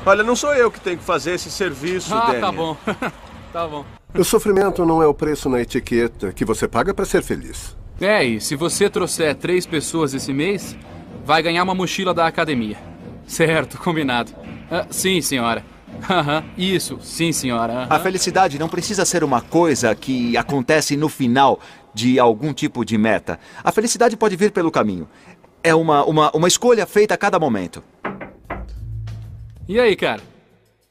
Olha, não sou eu que tenho que fazer esse serviço, Danny. Tá bom. Tá bom. O sofrimento não é o preço na etiqueta que você paga para ser feliz. E se você trouxer 3 pessoas esse mês, vai ganhar uma mochila da academia. Certo, combinado. Sim, senhora. Isso, sim, senhora. A felicidade não precisa ser uma coisa que acontece no final de algum tipo de meta. A felicidade pode vir pelo caminho. É uma escolha feita a cada momento. E aí, cara?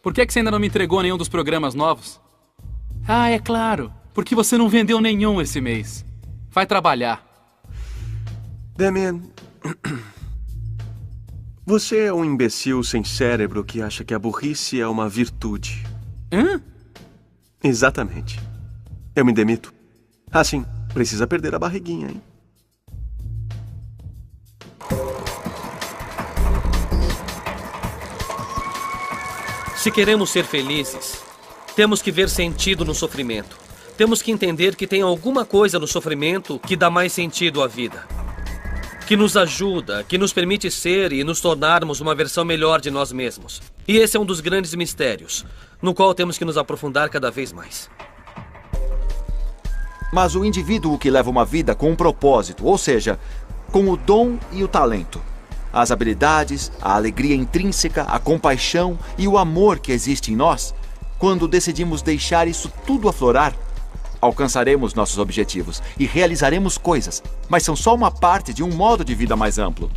Por que você ainda não me entregou nenhum dos programas novos? É claro. Porque você não vendeu nenhum esse mês. Vai trabalhar. Damien, você é um imbecil sem cérebro que acha que a burrice é uma virtude. Hã? Exatamente. Eu me demito. Sim, precisa perder a barriguinha, hein? Se queremos ser felizes, temos que ver sentido no sofrimento. Temos que entender que tem alguma coisa no sofrimento que dá mais sentido à vida. Que nos ajuda, que nos permite ser e nos tornarmos uma versão melhor de nós mesmos. E esse é um dos grandes mistérios, no qual temos que nos aprofundar cada vez mais. Mas o indivíduo que leva uma vida com um propósito, ou seja, com o dom e o talento, as habilidades, a alegria intrínseca, a compaixão e o amor que existe em nós, quando decidimos deixar isso tudo aflorar, alcançaremos nossos objetivos e realizaremos coisas, mas são só uma parte de um modo de vida mais amplo.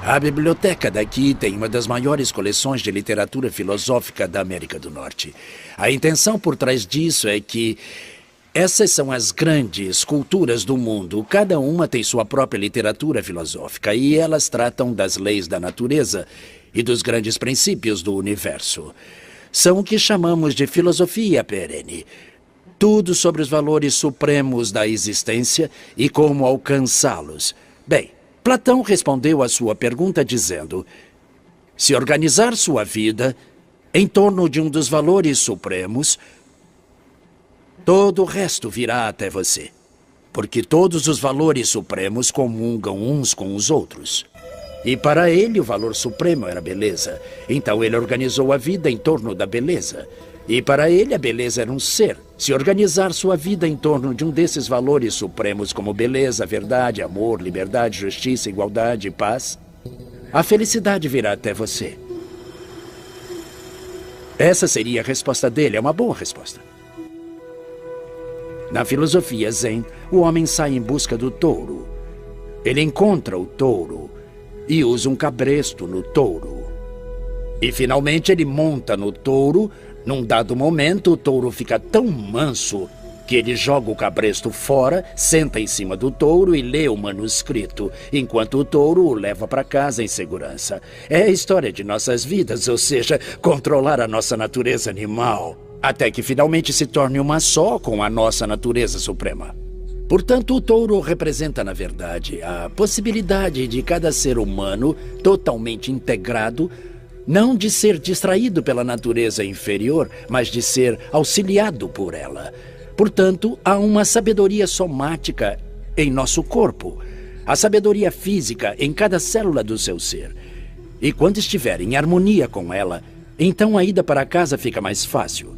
A biblioteca daqui tem uma das maiores coleções de literatura filosófica da América do Norte. A intenção por trás disso é que essas são as grandes culturas do mundo. Cada uma tem sua própria literatura filosófica e elas tratam das leis da natureza e dos grandes princípios do universo. São o que chamamos de filosofia perene. Tudo sobre os valores supremos da existência e como alcançá-los. Bem, Platão respondeu à sua pergunta dizendo: se organizar sua vida em torno de um dos valores supremos, todo o resto virá até você, porque todos os valores supremos comungam uns com os outros. E para ele o valor supremo era a beleza. Então ele organizou a vida em torno da beleza. E para ele a beleza era um ser. Se organizar sua vida em torno de um desses valores supremos como beleza, verdade, amor, liberdade, justiça, igualdade e paz, a felicidade virá até você. Essa seria a resposta dele. É uma boa resposta. Na filosofia Zen, o homem sai em busca do touro. Ele encontra o touro e usa um cabresto no touro. E finalmente ele monta no touro. Num dado momento, o touro fica tão manso que ele joga o cabresto fora, senta em cima do touro e lê o manuscrito, enquanto o touro o leva para casa em segurança. É a história de nossas vidas, ou seja, controlar a nossa natureza animal, até que finalmente se torne uma só com a nossa natureza suprema. Portanto, o touro representa, na verdade, a possibilidade de cada ser humano totalmente integrado, não de ser distraído pela natureza inferior, mas de ser auxiliado por ela. Portanto, há uma sabedoria somática em nosso corpo, a sabedoria física em cada célula do seu ser. E quando estiver em harmonia com ela, então a ida para casa fica mais fácil.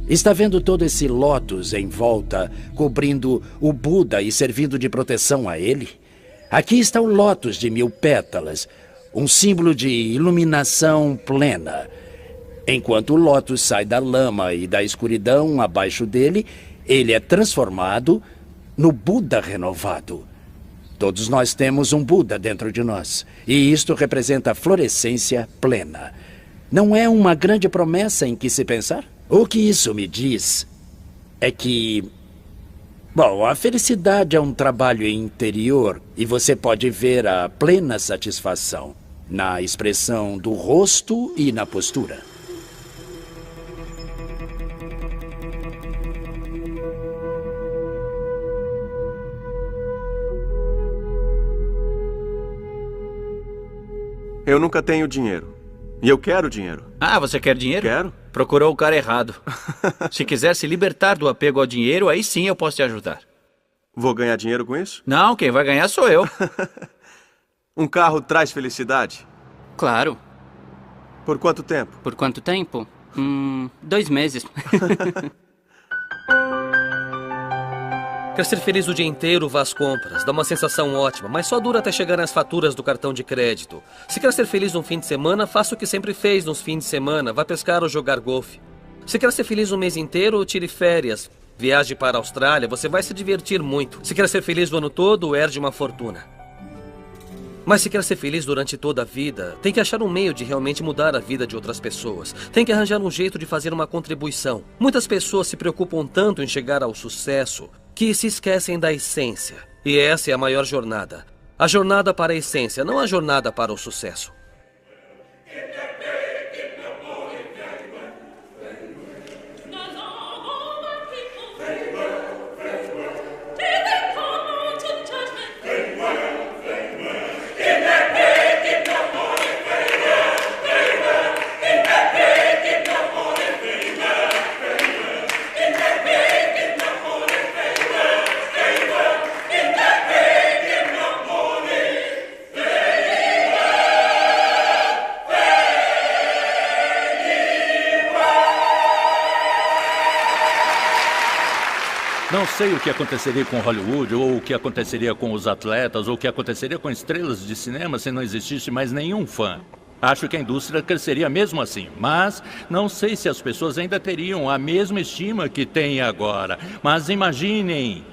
Está vendo todo esse lótus em volta, cobrindo o Buda e servindo de proteção a ele? Aqui está o lótus de 1000 pétalas, um símbolo de iluminação plena. Enquanto o lótus sai da lama e da escuridão abaixo dele, ele é transformado no Buda renovado. Todos nós temos um Buda dentro de nós, e isto representa a florescência plena. Não é uma grande promessa em que se pensar? O que isso me diz é que, bom, a felicidade é um trabalho interior e você pode ver a plena satisfação na expressão do rosto e na postura. Eu nunca tenho dinheiro. E eu quero dinheiro. Você quer dinheiro? Quero. Procurou o cara errado. Se quiser se libertar do apego ao dinheiro, aí sim eu posso te ajudar. Vou ganhar dinheiro com isso? Não, quem vai ganhar sou eu. Um carro traz felicidade? Claro. Por quanto tempo? Por quanto tempo? 2 meses. Quer ser feliz o dia inteiro, vá às compras. Dá uma sensação ótima, mas só dura até chegar nas faturas do cartão de crédito. Se quer ser feliz um fim de semana, faça o que sempre fez nos fins de semana. Vá pescar ou jogar golfe. Se quer ser feliz um mês inteiro, tire férias. Viaje para a Austrália, você vai se divertir muito. Se quer ser feliz o ano todo, herde uma fortuna. Mas se quer ser feliz durante toda a vida, tem que achar um meio de realmente mudar a vida de outras pessoas. Tem que arranjar um jeito de fazer uma contribuição. Muitas pessoas se preocupam tanto em chegar ao sucesso que se esquecem da essência. E essa é a maior jornada. A jornada para a essência, não a jornada para o sucesso. Não sei o que aconteceria com Hollywood, ou o que aconteceria com os atletas, ou o que aconteceria com estrelas de cinema se não existisse mais nenhum fã. Acho que a indústria cresceria mesmo assim, mas não sei se as pessoas ainda teriam a mesma estima que têm agora. Mas imaginem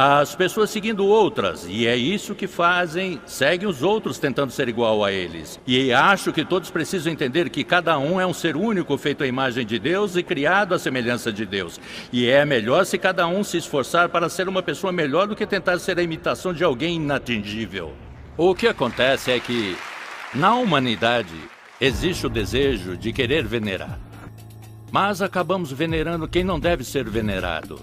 as pessoas seguindo outras, e é isso que fazem, seguem os outros tentando ser igual a eles. E acho que todos precisam entender que cada um é um ser único feito à imagem de Deus e criado à semelhança de Deus. E é melhor se cada um se esforçar para ser uma pessoa melhor do que tentar ser a imitação de alguém inatingível. O que acontece é que, na humanidade, existe o desejo de querer venerar. Mas acabamos venerando quem não deve ser venerado.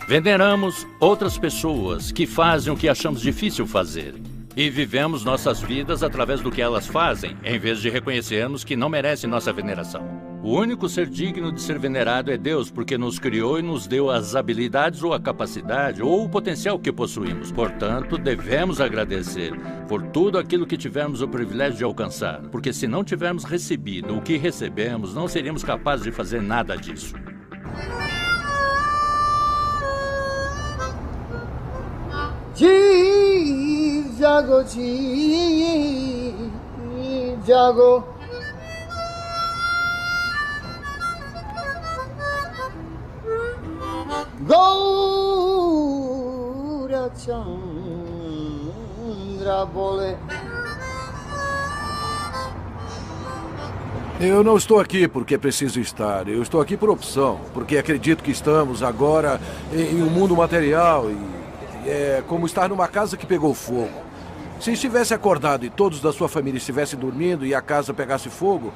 Veneramos outras pessoas que fazem o que achamos difícil fazer. E vivemos nossas vidas através do que elas fazem, em vez de reconhecermos que não merecem nossa veneração. O único ser digno de ser venerado é Deus, porque nos criou e nos deu as habilidades ou a capacidade ou o potencial que possuímos. Portanto, devemos agradecer por tudo aquilo que tivemos o privilégio de alcançar. Porque se não tivermos recebido o que recebemos, não seríamos capazes de fazer nada disso. Jago, jago. Gaura Chandra bole. Eu não estou aqui porque preciso estar. Eu estou aqui por opção, porque acredito que estamos agora em um mundo material e é como estar numa casa que pegou fogo. Se estivesse acordado e todos da sua família estivessem dormindo e a casa pegasse fogo,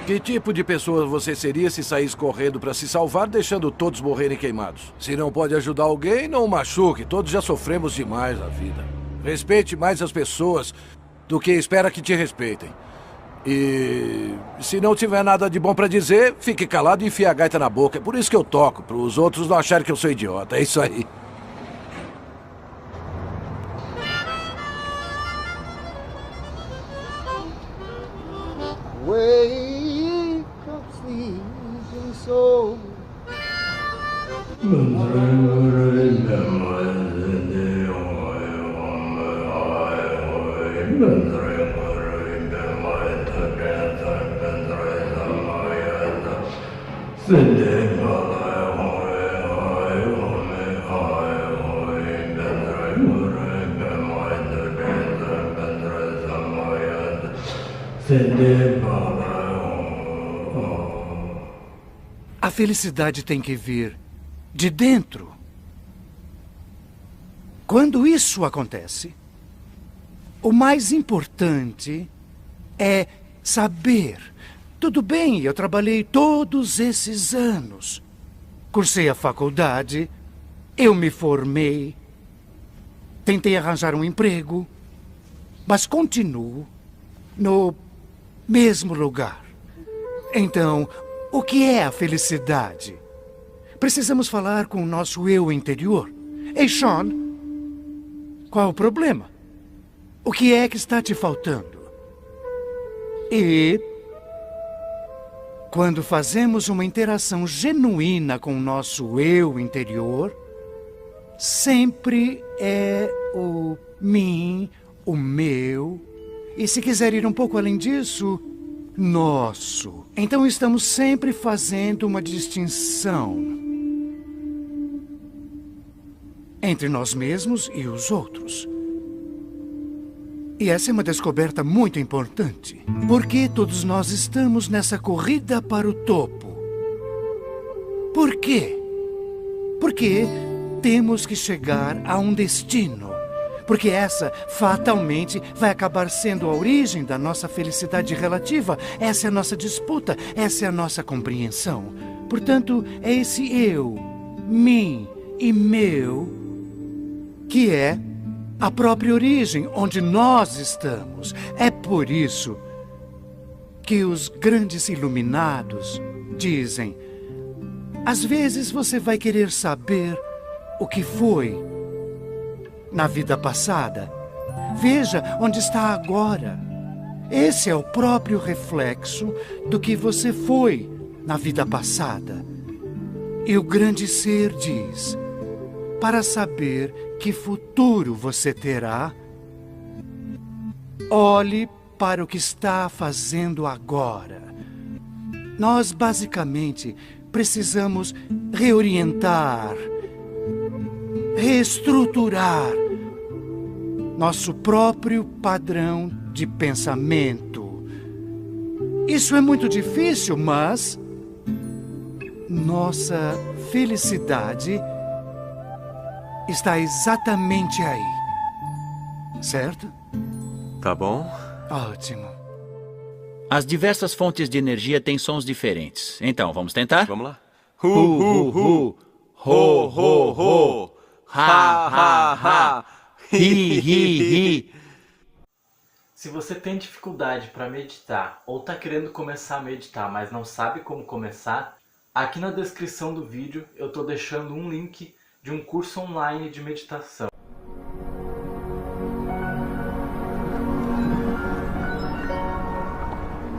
que tipo de pessoa você seria se saísse correndo para se salvar, deixando todos morrerem queimados? Se não pode ajudar alguém, não o machuque. Todos já sofremos demais na vida. Respeite mais as pessoas do que espera que te respeitem. E se não tiver nada de bom para dizer, fique calado e enfie a gaita na boca. É por isso que eu toco, para os outros não acharem que eu sou idiota. É isso aí. Wake up, sleeping soul. A felicidade tem que vir de dentro. Quando isso acontece, o mais importante é saber. Tudo bem, eu trabalhei todos esses anos. Cursei a faculdade, eu me formei, tentei arranjar um emprego, mas continuo no mesmo lugar. Então, o que é a felicidade? Precisamos falar com o nosso eu interior. Ei, Sean, Qual o problema? O que é que está te faltando? E quando fazemos uma interação genuína com o nosso eu interior, sempre é o mim, o meu, e se quiser ir um pouco além disso, nosso. Então estamos sempre fazendo uma distinção entre nós mesmos e os outros. E essa é uma descoberta muito importante, porque todos nós estamos nessa corrida para o topo. Por quê? Porque temos que chegar a um destino. Porque essa, fatalmente, vai acabar sendo a origem da nossa felicidade relativa. Essa é a nossa disputa, essa é a nossa compreensão. Portanto, é esse eu, mim e meu, que é a própria origem onde nós estamos. É por isso que os grandes iluminados dizem: às vezes você vai querer saber o que foi na vida passada. Veja onde está agora. Esse é o próprio reflexo do que você foi na vida passada. E o grande ser diz: para saber que futuro você terá, olhe para o que está fazendo agora. Nós, basicamente, precisamos reorientar, reestruturar nosso próprio padrão de pensamento. Isso é muito difícil, mas nossa felicidade está exatamente aí. Certo? Tá bom. Ótimo. As diversas fontes de energia têm sons diferentes. Então, vamos tentar? Vamos lá. Hu, ho, ho, ho, ha, ha, ha, hi, hi, hi. Se você tem dificuldade para meditar ou está querendo começar a meditar, mas não sabe como começar, aqui na descrição do vídeo eu estou deixando um link de um curso online de meditação.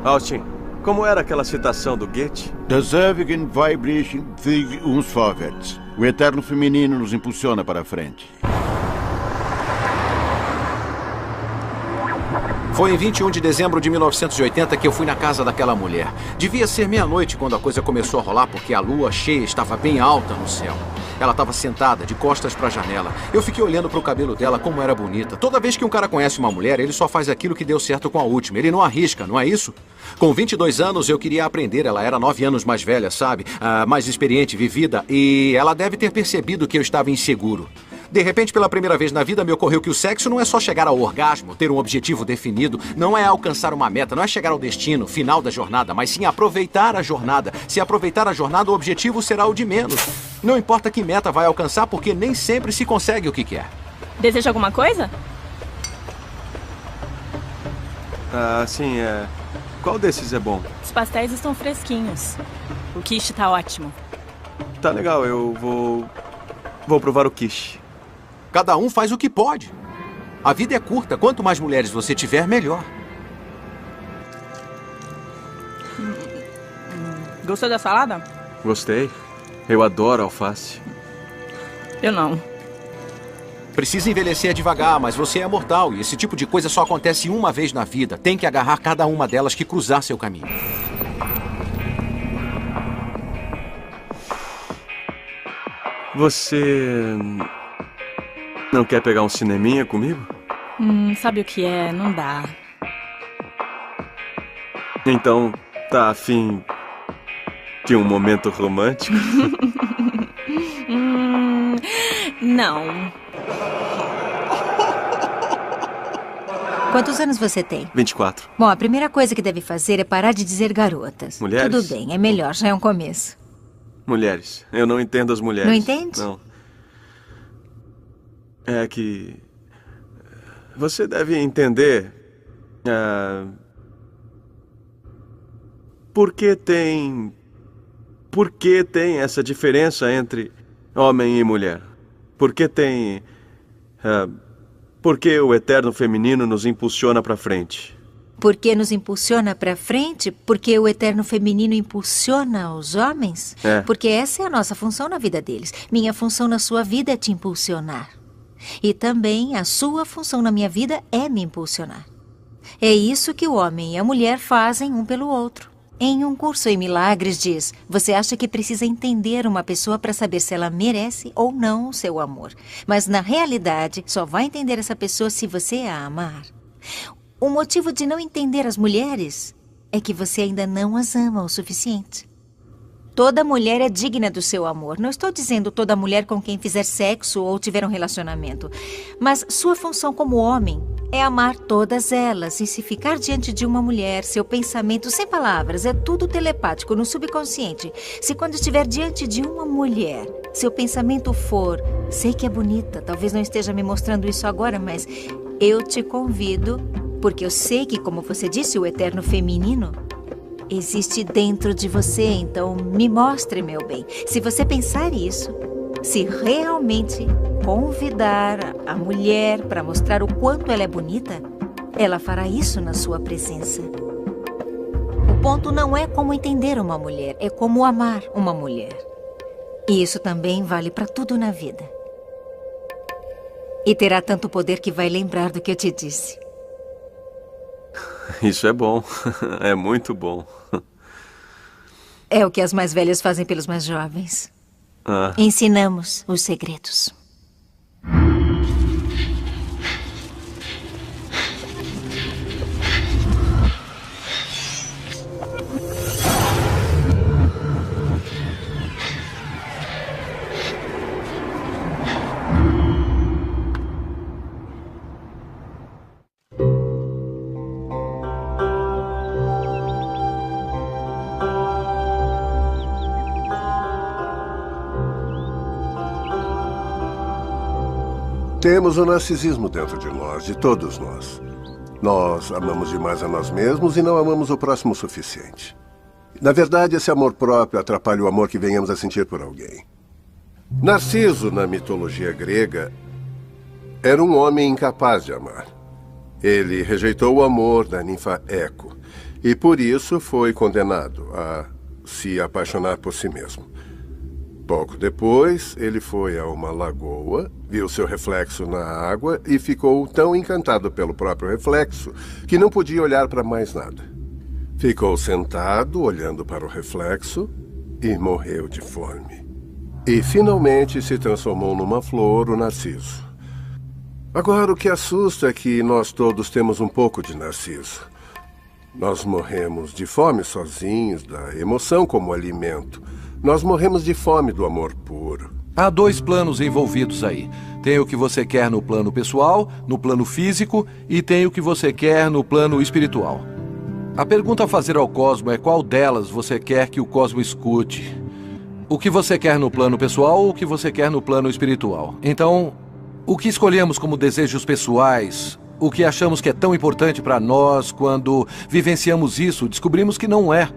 Austin, como era aquela citação do Goethe? Das ewigen Weiblichen zieht uns vorwärts. O eterno feminino nos impulsiona para a frente. Foi em 21 de dezembro de 1980 que eu fui na casa daquela mulher. Devia ser meia-noite quando a coisa começou a rolar, porque a lua cheia estava bem alta no céu. Ela estava sentada, de costas para a janela. Eu fiquei olhando para o cabelo dela, como era bonita. Toda vez que um cara conhece uma mulher, ele só faz aquilo que deu certo com a última. Ele não arrisca, não é isso? Com 22 anos, eu queria aprender. Ela era 9 anos mais velha, sabe? Mais experiente, vivida. E ela deve ter percebido que eu estava inseguro. De repente, pela primeira vez na vida, me ocorreu que o sexo não é só chegar ao orgasmo, ter um objetivo definido, não é alcançar uma meta, não é chegar ao destino, final da jornada, mas sim aproveitar a jornada. Se aproveitar a jornada, o objetivo será o de menos. Não importa que meta vai alcançar, porque nem sempre se consegue o que quer. Deseja alguma coisa? Sim, qual desses é bom? Os pastéis estão fresquinhos. O quiche tá ótimo. Tá legal, eu vou provar o quiche. Cada um faz o que pode. A vida é curta. Quanto mais mulheres você tiver, melhor. Gostou da salada? Gostei. Eu adoro alface. Eu não. Precisa envelhecer devagar, mas você é mortal. E esse tipo de coisa só acontece uma vez na vida. Tem que agarrar cada uma delas que cruzar seu caminho. Você não quer pegar um cineminha comigo? Sabe o que é? Não dá. Então, tá afim de um momento romântico? Não. Quantos anos você tem? 24. Bom, a primeira coisa que deve fazer é parar de dizer garotas. Mulheres? Tudo bem, é melhor, já é um começo. Mulheres. Eu não entendo as mulheres. Não entende? Não. É que... Você deve entender... Por que tem essa diferença entre homem e mulher? Por que tem... Porque o eterno feminino nos impulsiona para frente. Porque nos impulsiona para frente? Porque o eterno feminino impulsiona os homens? É. Porque essa é a nossa função na vida deles. Minha função na sua vida é te impulsionar. E também a sua função na minha vida é me impulsionar. É isso que o homem e a mulher fazem um pelo outro. Em um curso em milagres diz, você acha que precisa entender uma pessoa para saber se ela merece ou não o seu amor. Mas na realidade, só vai entender essa pessoa se você a amar. O motivo de não entender as mulheres é que você ainda não as ama o suficiente. Toda mulher é digna do seu amor. Não estou dizendo toda mulher com quem fizer sexo ou tiver um relacionamento. Mas sua função como homem é amar todas elas. E se ficar diante de uma mulher, seu pensamento, sem palavras, é tudo telepático no subconsciente. Se quando estiver diante de uma mulher, seu pensamento for, sei que é bonita, talvez não esteja me mostrando isso agora, mas eu te convido, porque eu sei que, como você disse, o eterno feminino existe dentro de você, então me mostre, meu bem. Se você pensar isso, se realmente convidar a mulher para mostrar o quanto ela é bonita, ela fará isso na sua presença. O ponto não é como entender uma mulher, é como amar uma mulher. E isso também vale para tudo na vida. E terá tanto poder que vai lembrar do que eu te disse. Isso é bom. É muito bom. É o que as mais velhas fazem pelos mais jovens. Ah. Ensinamos os segredos. Temos o narcisismo dentro de nós, de todos nós. Nós amamos demais a nós mesmos e não amamos o próximo o suficiente. Na verdade, esse amor próprio atrapalha o amor que venhamos a sentir por alguém. Narciso, na mitologia grega, era um homem incapaz de amar. Ele rejeitou o amor da ninfa Eco e, por isso, foi condenado a se apaixonar por si mesmo. Pouco depois, ele foi a uma lagoa, viu seu reflexo na água e ficou tão encantado pelo próprio reflexo que não podia olhar para mais nada. Ficou sentado, olhando para o reflexo e morreu de fome. E finalmente se transformou numa flor, o Narciso. Agora, o que assusta é que nós todos temos um pouco de Narciso. Nós morremos de fome sozinhos, da emoção como alimento. Nós morremos de fome do amor puro. Há dois planos envolvidos aí. Tem o que você quer no plano pessoal, no plano físico, e tem o que você quer no plano espiritual. A pergunta a fazer ao cosmo é qual delas você quer que o cosmo escute. O que você quer no plano pessoal ou o que você quer no plano espiritual. Então, o que escolhemos como desejos pessoais, o que achamos que é tão importante para nós, quando vivenciamos isso, descobrimos que não é.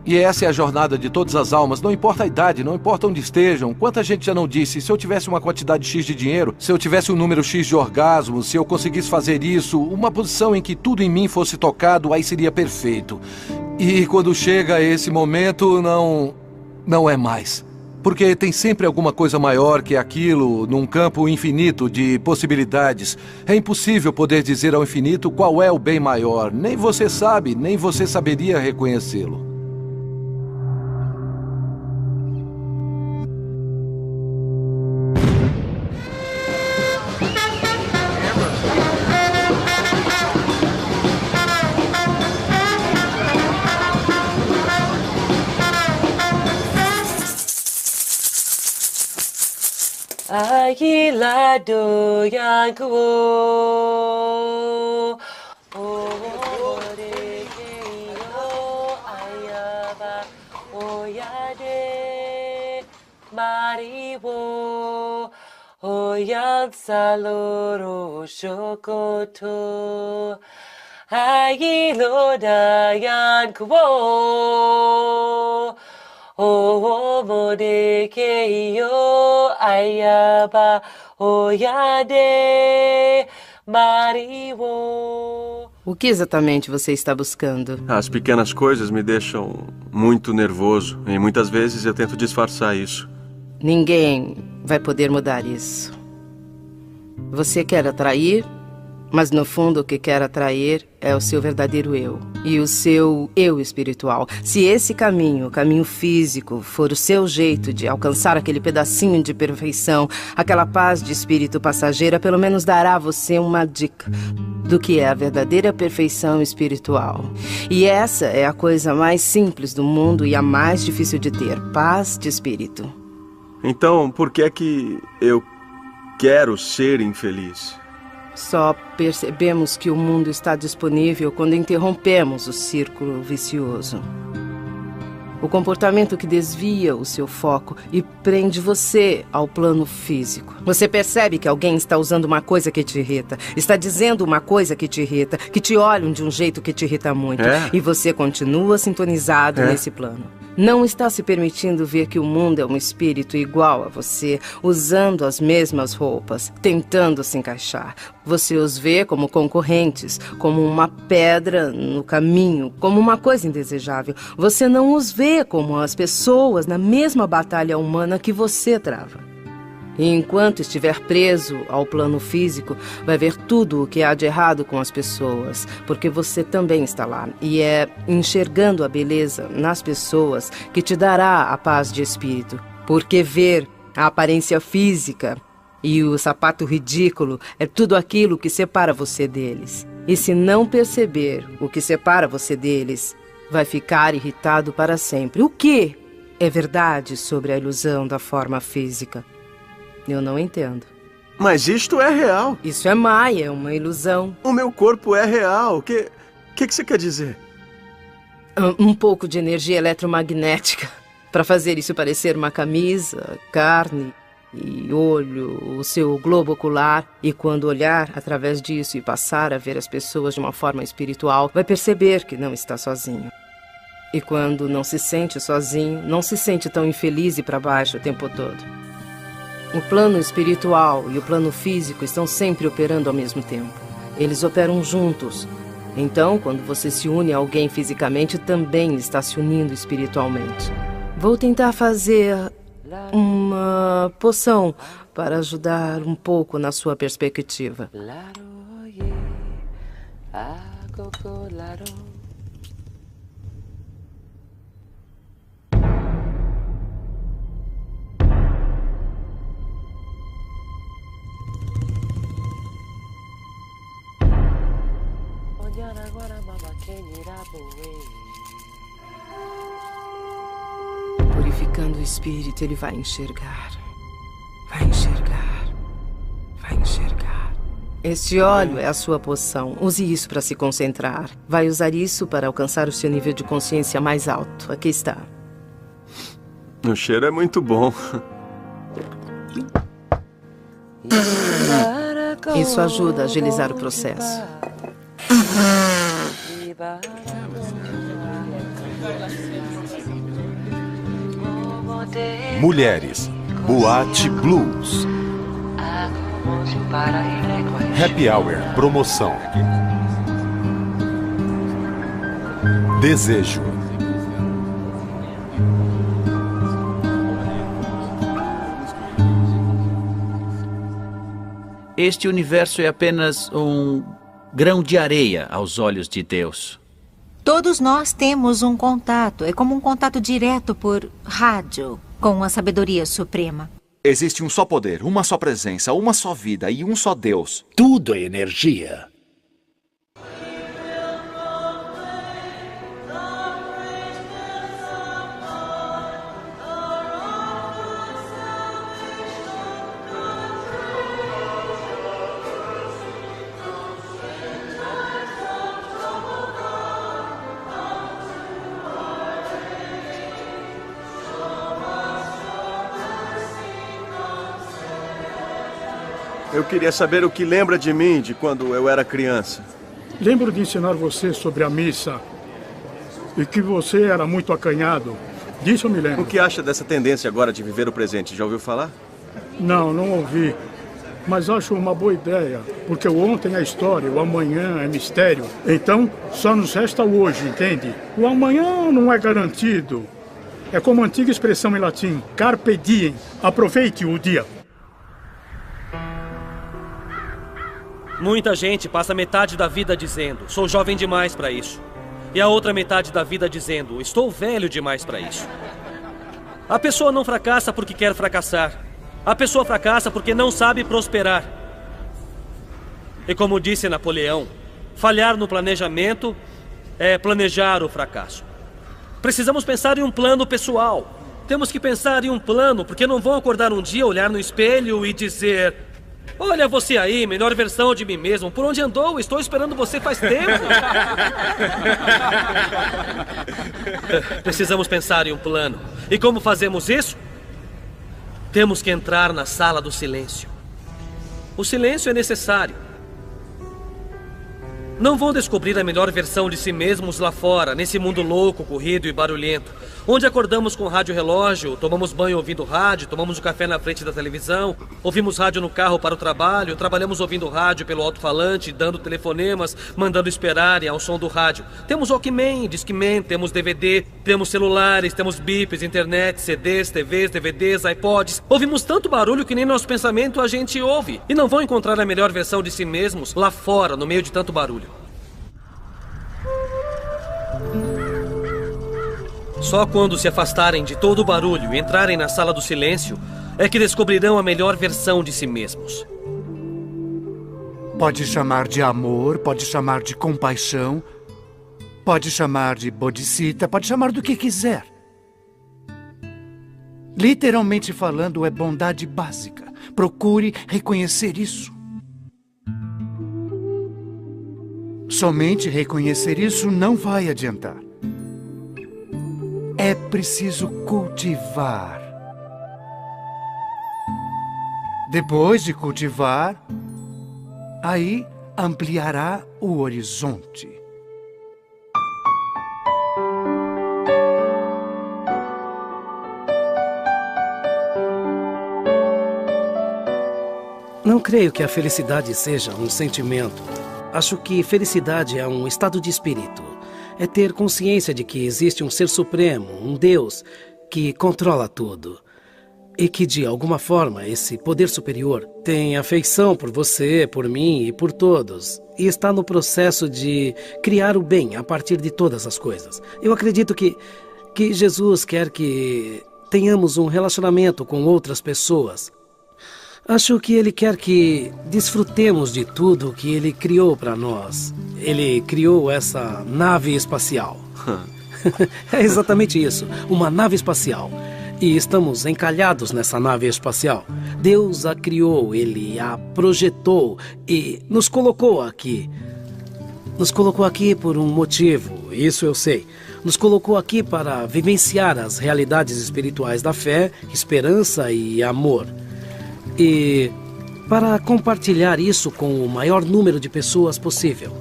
E essa é a jornada de todas as almas, não importa a idade, não importa onde estejam. Quanta gente já não disse, se eu tivesse uma quantidade X de dinheiro, se eu tivesse um número X de orgasmos, se eu conseguisse fazer isso, uma posição em que tudo em mim fosse tocado, aí seria perfeito. E quando chega esse momento, não é mais. Porque tem sempre alguma coisa maior que aquilo num campo infinito de possibilidades. É impossível poder dizer ao infinito qual é o bem maior. Nem você sabe, nem você saberia reconhecê-lo. Agila doyan kuo ayaba oyade mariwo oyan saloro shokoto agilo dayan kuo O modekeyo ayaba oyade Mariwo. O que exatamente você está buscando? As pequenas coisas me deixam muito nervoso e muitas vezes eu tento disfarçar isso. Ninguém vai poder mudar isso. Você quer atrair, mas no fundo o que quer atrair é o seu verdadeiro eu e o seu eu espiritual. Se esse caminho, o caminho físico, for o seu jeito de alcançar aquele pedacinho de perfeição, aquela paz de espírito passageira, pelo menos dará a você uma dica do que é a verdadeira perfeição espiritual. E essa é a coisa mais simples do mundo e a mais difícil de ter, paz de espírito. Então, por que é que eu quero ser infeliz? Só percebemos que o mundo está disponível quando interrompemos o círculo vicioso. O comportamento que desvia o seu foco e prende você ao plano físico. Você percebe que alguém está usando uma coisa que te irrita, está dizendo uma coisa que te irrita, que te olham de um jeito que te irrita muito. E você continua sintonizado nesse plano. Não está se permitindo ver que o mundo é um espírito igual a você, usando as mesmas roupas, tentando se encaixar. Você os vê como concorrentes, como uma pedra no caminho, como uma coisa indesejável. Você não os vê como as pessoas na mesma batalha humana que você trava. E enquanto estiver preso ao plano físico, vai ver tudo o que há de errado com as pessoas, porque você também está lá. E é enxergando a beleza nas pessoas que te dará a paz de espírito. Porque ver a aparência física e o sapato ridículo é tudo aquilo que separa você deles. E se não perceber o que separa você deles, vai ficar irritado para sempre. O que é verdade sobre a ilusão da forma física? Eu não entendo. Mas isto é real. Isso é maia, é uma ilusão. O meu corpo é real. O que você quer dizer? Um pouco de energia eletromagnética para fazer isso parecer uma camisa, carne e olho, o seu globo ocular. E quando olhar através disso e passar a ver as pessoas de uma forma espiritual, vai perceber que não está sozinho. E quando não se sente sozinho, não se sente tão infeliz e para baixo o tempo todo. O plano espiritual e o plano físico estão sempre operando ao mesmo tempo. Eles operam juntos. Então, quando você se une a alguém fisicamente, também está se unindo espiritualmente. Vou tentar fazer uma poção para ajudar um pouco na sua perspectiva. Purificando o espírito, ele vai enxergar. Vai enxergar. Vai enxergar. Este óleo é a sua poção. Use isso para se concentrar. Vai usar isso para alcançar o seu nível de consciência mais alto. Aqui está. O cheiro é muito bom. Isso ajuda a agilizar o processo. Mulheres, Boate Blues. Happy Hour, promoção. Desejo. Este universo é apenas um grão de areia aos olhos de Deus. Todos nós temos um contato. É como um contato direto por rádio com a sabedoria suprema. Existe um só poder, uma só presença, uma só vida e um só Deus. Tudo é energia. Eu queria saber o que lembra de mim de quando eu era criança. Lembro de ensinar você sobre a missa e que você era muito acanhado. Disso eu me lembro. O que acha dessa tendência agora de viver o presente? Já ouviu falar? Não ouvi. mas acho uma boa ideia, porque o ontem é história, o amanhã é mistério. Então, só nos resta o hoje, entende? O amanhã não é garantido. É como a antiga expressão em latim, carpe diem, aproveite o dia. Muita gente passa metade da vida dizendo, sou jovem demais para isso. E a outra metade da vida dizendo, estou velho demais para isso. A pessoa não fracassa porque quer fracassar. A pessoa fracassa porque não sabe prosperar. E como disse Napoleão, falhar no planejamento é planejar o fracasso. Precisamos pensar em um plano pessoal. Temos que pensar em um plano, porque não vão acordar um dia, olhar no espelho e dizer: olha você aí, melhor versão de mim mesmo. Por onde andou? Estou esperando você faz tempo. Precisamos pensar em um plano. E como fazemos isso? Temos que entrar na sala do silêncio. O silêncio é necessário. Não vão descobrir a melhor versão de si mesmos lá fora, nesse mundo louco, corrido e barulhento, onde acordamos com rádio relógio, tomamos banho ouvindo rádio, tomamos um café na frente da televisão, ouvimos rádio no carro para o trabalho, trabalhamos ouvindo rádio pelo alto-falante, dando telefonemas, mandando esperarem ao som do rádio. Temos Walkman, Discman, temos DVD, temos celulares, temos bips, internet, CDs, TVs, DVDs, iPods. Ouvimos tanto barulho que nem nosso pensamento a gente ouve. E não vão encontrar a melhor versão de si mesmos lá fora, no meio de tanto barulho. Só quando se afastarem de todo o barulho e entrarem na sala do silêncio é que descobrirão a melhor versão de si mesmos. Pode chamar de amor, pode chamar de compaixão, pode chamar de bodhisattva, pode chamar do que quiser. Literalmente falando, é bondade básica. Procure reconhecer isso. Somente reconhecer isso não vai adiantar. É preciso cultivar. Depois de cultivar, aí ampliará o horizonte. Não creio que a felicidade seja um sentimento. Acho que felicidade é um estado de espírito. É ter consciência de que existe um ser supremo, um Deus, que controla tudo. E que, de alguma forma, esse poder superior tem afeição por você, por mim e por todos. E está no processo de criar o bem a partir de todas as coisas. Eu acredito que Jesus quer que tenhamos um relacionamento com outras pessoas. Acho que Ele quer que desfrutemos de tudo que Ele criou para nós. Ele criou essa nave espacial. É exatamente isso, uma nave espacial. E estamos encalhados nessa nave espacial. Deus a criou, Ele a projetou e nos colocou aqui. Nos colocou aqui por um motivo, isso eu sei. Nos colocou aqui para vivenciar as realidades espirituais da fé, esperança e amor. E para compartilhar isso com o maior número de pessoas possível.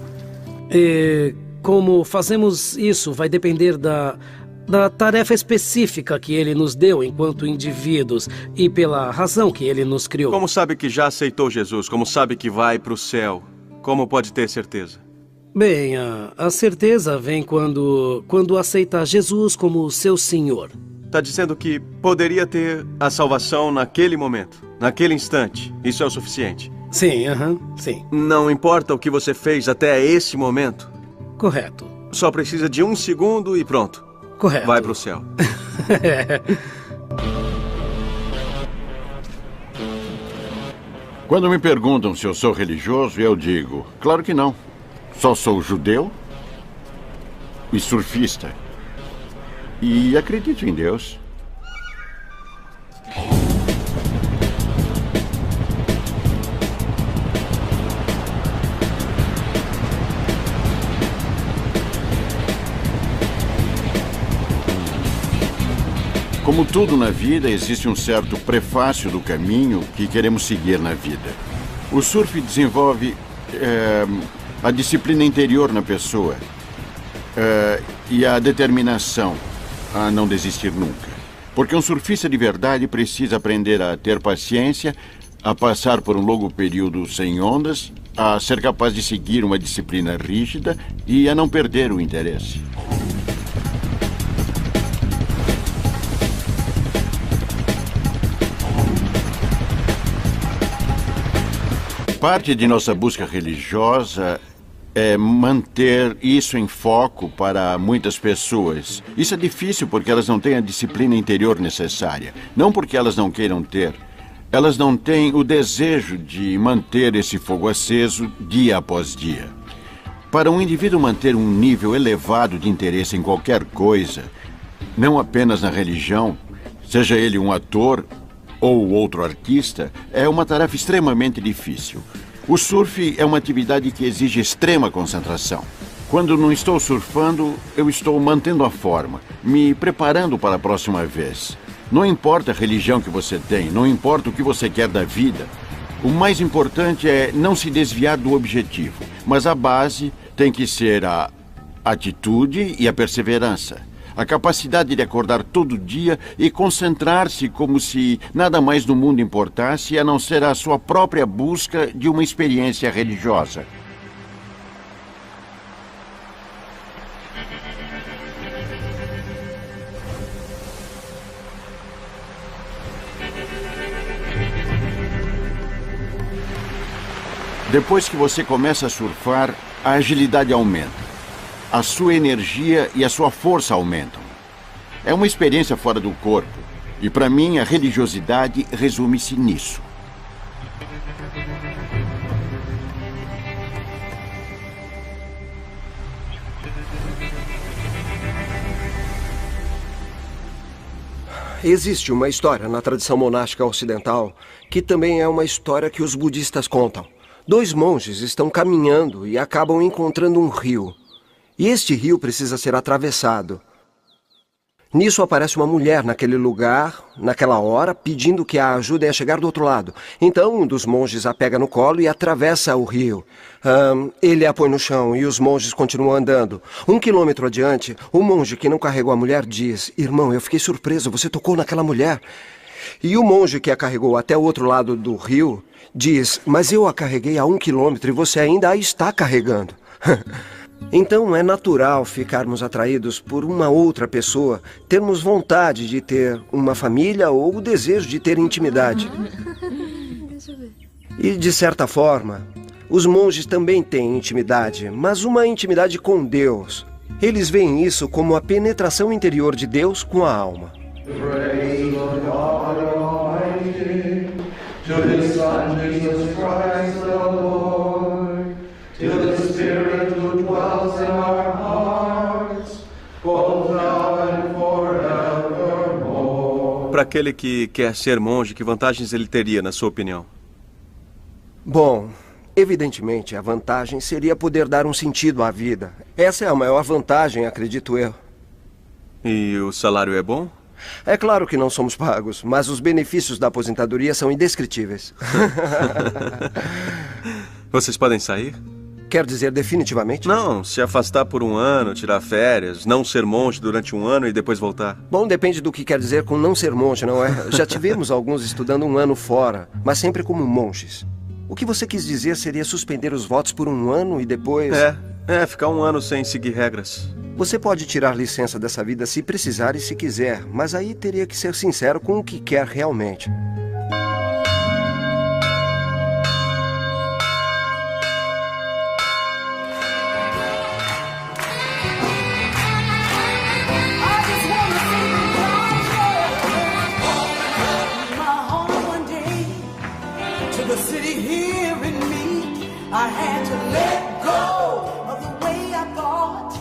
E como fazemos isso vai depender da tarefa específica que Ele nos deu enquanto indivíduos e pela razão que Ele nos criou. Como sabe que já aceitou Jesus? Como sabe que vai para o céu? Como pode ter certeza? Bem, a certeza vem quando aceita Jesus como seu Senhor. Está dizendo que poderia ter a salvação naquele momento, naquele instante. Isso é o suficiente? Sim, sim. Não importa o que você fez até esse momento? Correto. Só precisa de 1 segundo e pronto. Correto. Vai para o céu. Quando me perguntam se eu sou religioso, eu digo, claro que não. Só sou judeu e surfista. E acredito em Deus. Como tudo na vida, existe um certo prefácio do caminho que queremos seguir na vida. O surf desenvolve a disciplina interior na pessoa e a determinação a não desistir nunca. Porque um surfista de verdade precisa aprender a ter paciência, a passar por um longo período sem ondas, a ser capaz de seguir uma disciplina rígida e a não perder o interesse. Parte de nossa busca religiosa é manter isso em foco para muitas pessoas. Isso é difícil porque elas não têm a disciplina interior necessária. Não porque elas não queiram ter. Elas não têm o desejo de manter esse fogo aceso dia após dia. Para um indivíduo manter um nível elevado de interesse em qualquer coisa, não apenas na religião, seja ele um ator ou outro artista, é uma tarefa extremamente difícil. O surf é uma atividade que exige extrema concentração. Quando não estou surfando, eu estou mantendo a forma, me preparando para a próxima vez. Não importa a religião que você tem, não importa o que você quer da vida. O mais importante é não se desviar do objetivo, mas a base tem que ser a atitude e a perseverança. A capacidade de acordar todo dia e concentrar-se como se nada mais no mundo importasse a não ser a sua própria busca de uma experiência religiosa. Depois que você começa a surfar, a agilidade aumenta. A sua energia e a sua força aumentam. É uma experiência fora do corpo. E para mim, a religiosidade resume-se nisso. Existe uma história na tradição monástica ocidental que também é uma história que os budistas contam. 2 monges estão caminhando e acabam encontrando um rio. E este rio precisa ser atravessado. Nisso aparece uma mulher naquele lugar, naquela hora, pedindo que a ajudem a chegar do outro lado. Então um dos monges a pega no colo e atravessa o rio. Ele a põe no chão e os monges continuam andando. 1 quilômetro adiante, o monge que não carregou a mulher diz: "Irmão, eu fiquei surpreso, você tocou naquela mulher." E o monge que a carregou até o outro lado do rio diz: "Mas eu a carreguei a 1 quilômetro e você ainda a está carregando." Então é natural ficarmos atraídos por uma outra pessoa, termos vontade de ter uma família ou o desejo de ter intimidade. E de certa forma, os monges também têm intimidade, mas uma intimidade com Deus. Eles veem isso como a penetração interior de Deus com a alma. Praise the God Almighty, to His Son Jesus Christ the Lord, to the Spirit who dwells in our hearts, both now and forevermore. Para aquele que quer ser monge, que vantagens ele teria, na sua opinião? Bom, evidentemente, a vantagem seria poder dar um sentido à vida. Essa é a maior vantagem, acredito eu. E o salário é bom? É claro que não somos pagos, mas os benefícios da aposentadoria são indescritíveis. Vocês podem sair? Quer dizer definitivamente? Não, se afastar por 1 ano, tirar férias, não ser monge durante 1 ano e depois voltar. Bom, depende do que quer dizer com não ser monge, não é? Já tivemos alguns estudando 1 ano fora, mas sempre como monges. O que você quis dizer seria suspender os votos por 1 ano e depois... ficar 1 ano sem seguir regras. Você pode tirar licença dessa vida se precisar e se quiser, mas aí teria que ser sincero com o que quer realmente. I had to let go of the way I thought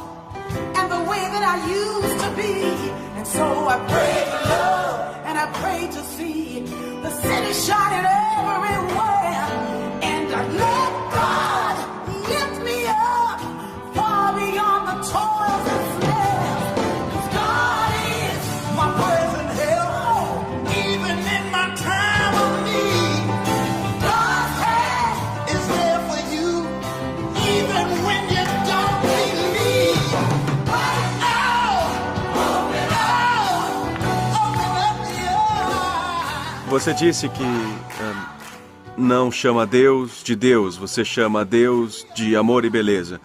and the way that I used to be. And so I prayed for love and I prayed to see the city shining everywhere. And I let God lift me up far beyond the toils and snares. 'Cause God is my present help, even in my time of need. God's hand is there for you, even when you don't believe. Você disse que não chama Deus de Deus, você chama Deus de amor e beleza.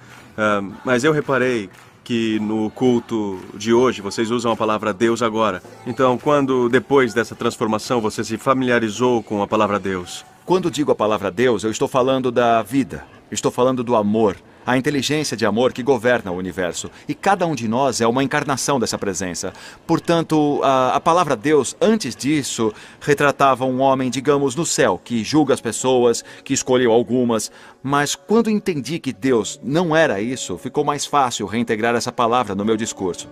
Mas eu reparei que no culto de hoje vocês usam a palavra Deus agora. Então, quando depois dessa transformação você se familiarizou com a palavra Deus? Quando digo a palavra Deus, eu estou falando da vida. Estou falando do amor. A inteligência de amor que governa o universo. E cada um de nós é uma encarnação dessa presença. Portanto, a palavra Deus, antes disso, retratava um homem, digamos, no céu, que julga as pessoas, que escolheu algumas. Mas quando entendi que Deus não era isso, ficou mais fácil reintegrar essa palavra no meu discurso.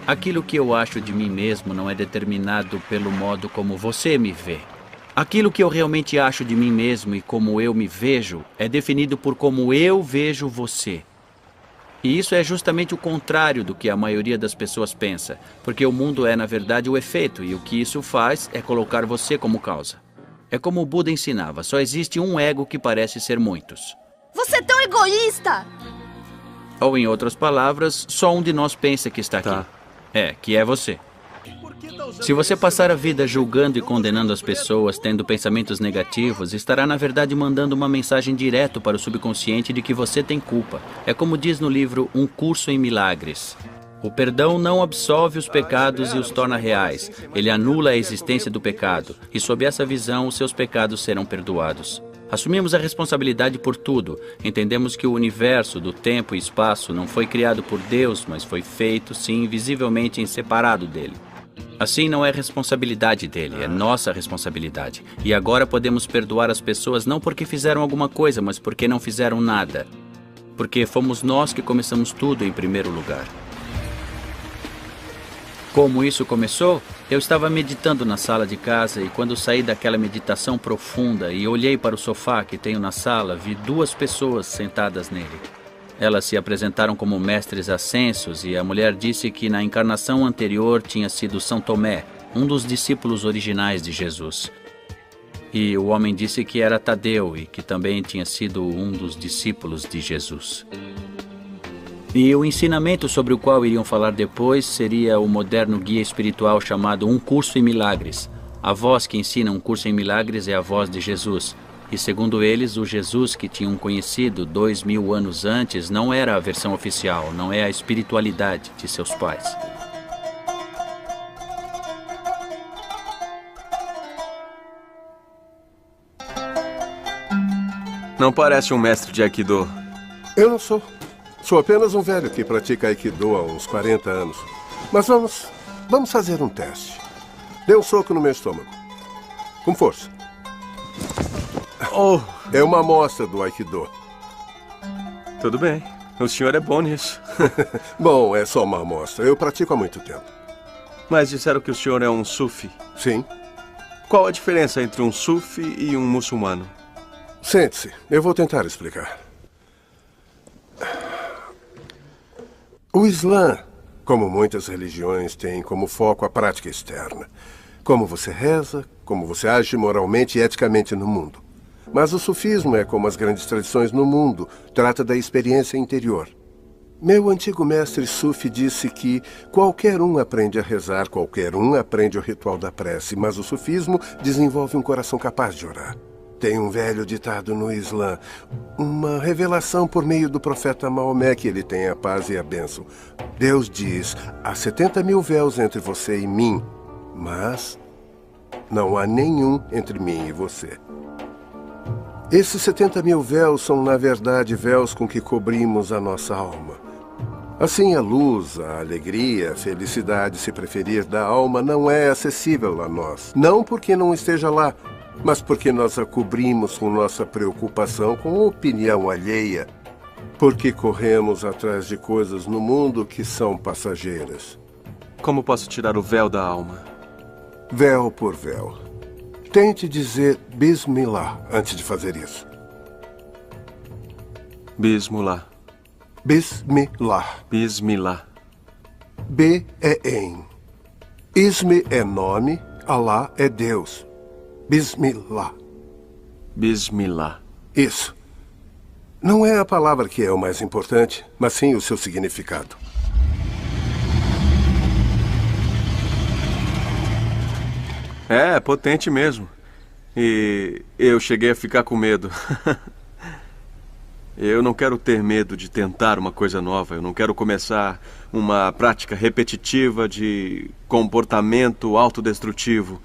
Aquilo que eu acho de mim mesmo não é determinado pelo modo como você me vê. Aquilo que eu realmente acho de mim mesmo e como eu me vejo é definido por como eu vejo você. E isso é justamente o contrário do que a maioria das pessoas pensa, porque o mundo é, na verdade, o efeito, e o que isso faz é colocar você como causa. É como o Buda ensinava, só existe um ego que parece ser muitos. Você é tão egoísta! Ou, em outras palavras, só um de nós pensa que está aqui. Que é você. Se você passar a vida julgando e condenando as pessoas, tendo pensamentos negativos, estará na verdade mandando uma mensagem direto para o subconsciente de que você tem culpa. É como diz no livro Um Curso em Milagres. O perdão não absolve os pecados e os torna reais. Ele anula a existência do pecado. E sob essa visão, os seus pecados serão perdoados. Assumimos a responsabilidade por tudo. Entendemos que o universo, do tempo e espaço, não foi criado por Deus, mas foi feito, sim, visivelmente separado dele. Assim, não é responsabilidade dele, é nossa responsabilidade. E agora podemos perdoar as pessoas não porque fizeram alguma coisa, mas porque não fizeram nada. Porque fomos nós que começamos tudo em primeiro lugar. Como isso começou? Eu estava meditando na sala de casa e quando saí daquela meditação profunda e olhei para o sofá que tenho na sala, vi duas pessoas sentadas nele. Elas se apresentaram como mestres ascensos e a mulher disse que na encarnação anterior tinha sido São Tomé, um dos discípulos originais de Jesus. E o homem disse que era Tadeu e que também tinha sido um dos discípulos de Jesus. E o ensinamento sobre o qual iriam falar depois seria o moderno guia espiritual chamado Um Curso em Milagres. A voz que ensina Um Curso em Milagres é a voz de Jesus. E segundo eles, o Jesus que tinham conhecido 2000 anos antes não era a versão oficial, não é a espiritualidade de seus pais. Não parece um mestre de Aikido. Eu não sou. Sou apenas um velho que pratica Aikido há uns 40 anos. Mas vamos fazer um teste. Dê um soco no meu estômago. Com força. Oh. É uma amostra do Aikido. Tudo bem. O senhor é bom nisso. Bom, é só uma amostra. Eu pratico há muito tempo. Mas disseram que o senhor é um sufi. Sim. Qual a diferença entre um sufi e um muçulmano? Sente-se. Eu vou tentar explicar. O Islã, como muitas religiões, tem como foco a prática externa. Como você reza, como você age moralmente e eticamente no mundo. Mas o sufismo é como as grandes tradições no mundo, trata da experiência interior. Meu antigo mestre sufi disse que qualquer um aprende a rezar, qualquer um aprende o ritual da prece, mas o sufismo desenvolve um coração capaz de orar. Tem um velho ditado no Islã, uma revelação por meio do profeta Maomé que ele tem a paz e a bênção. Deus diz, há 70 mil véus entre você e mim, mas não há nenhum entre mim e você. Esses 70 mil véus são, na verdade, véus com que cobrimos a nossa alma. Assim, a luz, a alegria, a felicidade, se preferir, da alma não é acessível a nós. Não porque não esteja lá, mas porque nós a cobrimos com nossa preocupação com a opinião alheia, porque corremos atrás de coisas no mundo que são passageiras. Como posso tirar o véu da alma? Véu por véu. Tente dizer Bismillah antes de fazer isso. Bismillah. Bismillah. Bismillah. B é em. Isme é nome, Allah é Deus. Bismillah. Bismillah. Isso. Não é a palavra que é o mais importante, mas sim o seu significado. É, potente mesmo. E eu cheguei a ficar com medo. Eu não quero ter medo de tentar uma coisa nova. Eu não quero começar uma prática repetitiva de comportamento autodestrutivo.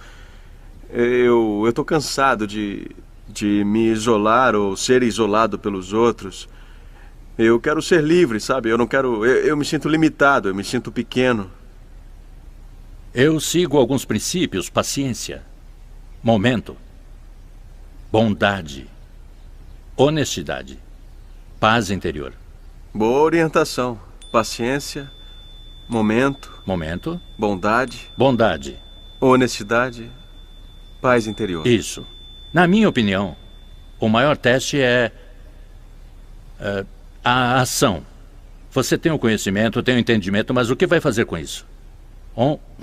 Eu tô cansado de me isolar ou ser isolado pelos outros. Eu quero ser livre, sabe? Eu não quero... Eu me sinto limitado, eu me sinto pequeno. Eu sigo alguns princípios: paciência, momento, bondade, honestidade, paz interior. Boa orientação. Paciência, momento, bondade, honestidade, paz interior. Isso. Na minha opinião, o maior teste é a ação. Você tem o conhecimento, tem o entendimento, mas o que vai fazer com isso?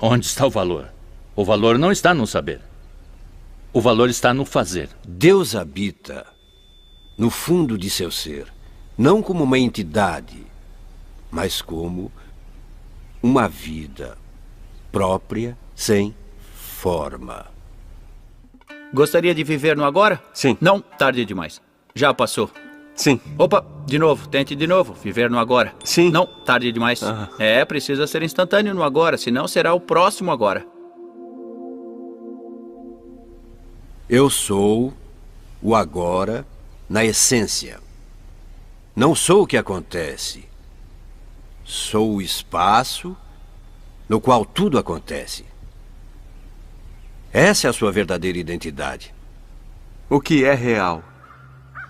Onde está o valor? O valor não está no saber. O valor está no fazer. Deus habita no fundo de seu ser, não como uma entidade, mas como uma vida própria, sem forma. Gostaria de viver no agora? Sim. Não, tarde demais. Já passou. Sim. Opa, de novo, tente de novo. Viver no agora. Sim. Não, tarde demais. Precisa ser instantâneo no agora, senão será o próximo agora. Eu sou o agora na essência. Não sou o que acontece. Sou o espaço no qual tudo acontece. Essa é a sua verdadeira identidade. O que é real?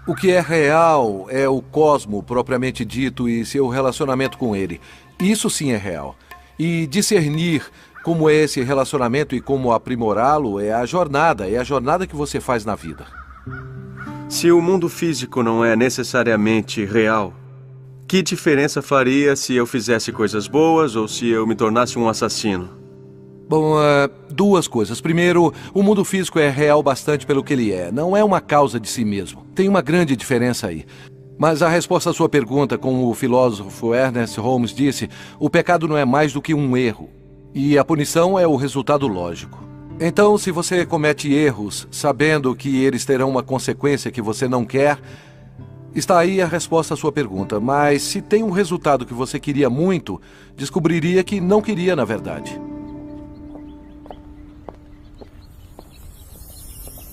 O que é real é o cosmo propriamente dito e seu relacionamento com ele. Isso sim é real. E discernir como é esse relacionamento e como aprimorá-lo é a jornada que você faz na vida. Se o mundo físico não é necessariamente real, que diferença faria se eu fizesse coisas boas ou se eu me tornasse um assassino? Bom, duas coisas. Primeiro, o mundo físico é real bastante pelo que ele é. Não é uma causa de si mesmo. Tem uma grande diferença aí. Mas a resposta à sua pergunta, como o filósofo Ernest Holmes disse, o pecado não é mais do que um erro. E a punição é o resultado lógico. Então, se você comete erros, sabendo que eles terão uma consequência que você não quer, está aí a resposta à sua pergunta. Mas se tem um resultado que você queria muito, descobriria que não queria na verdade.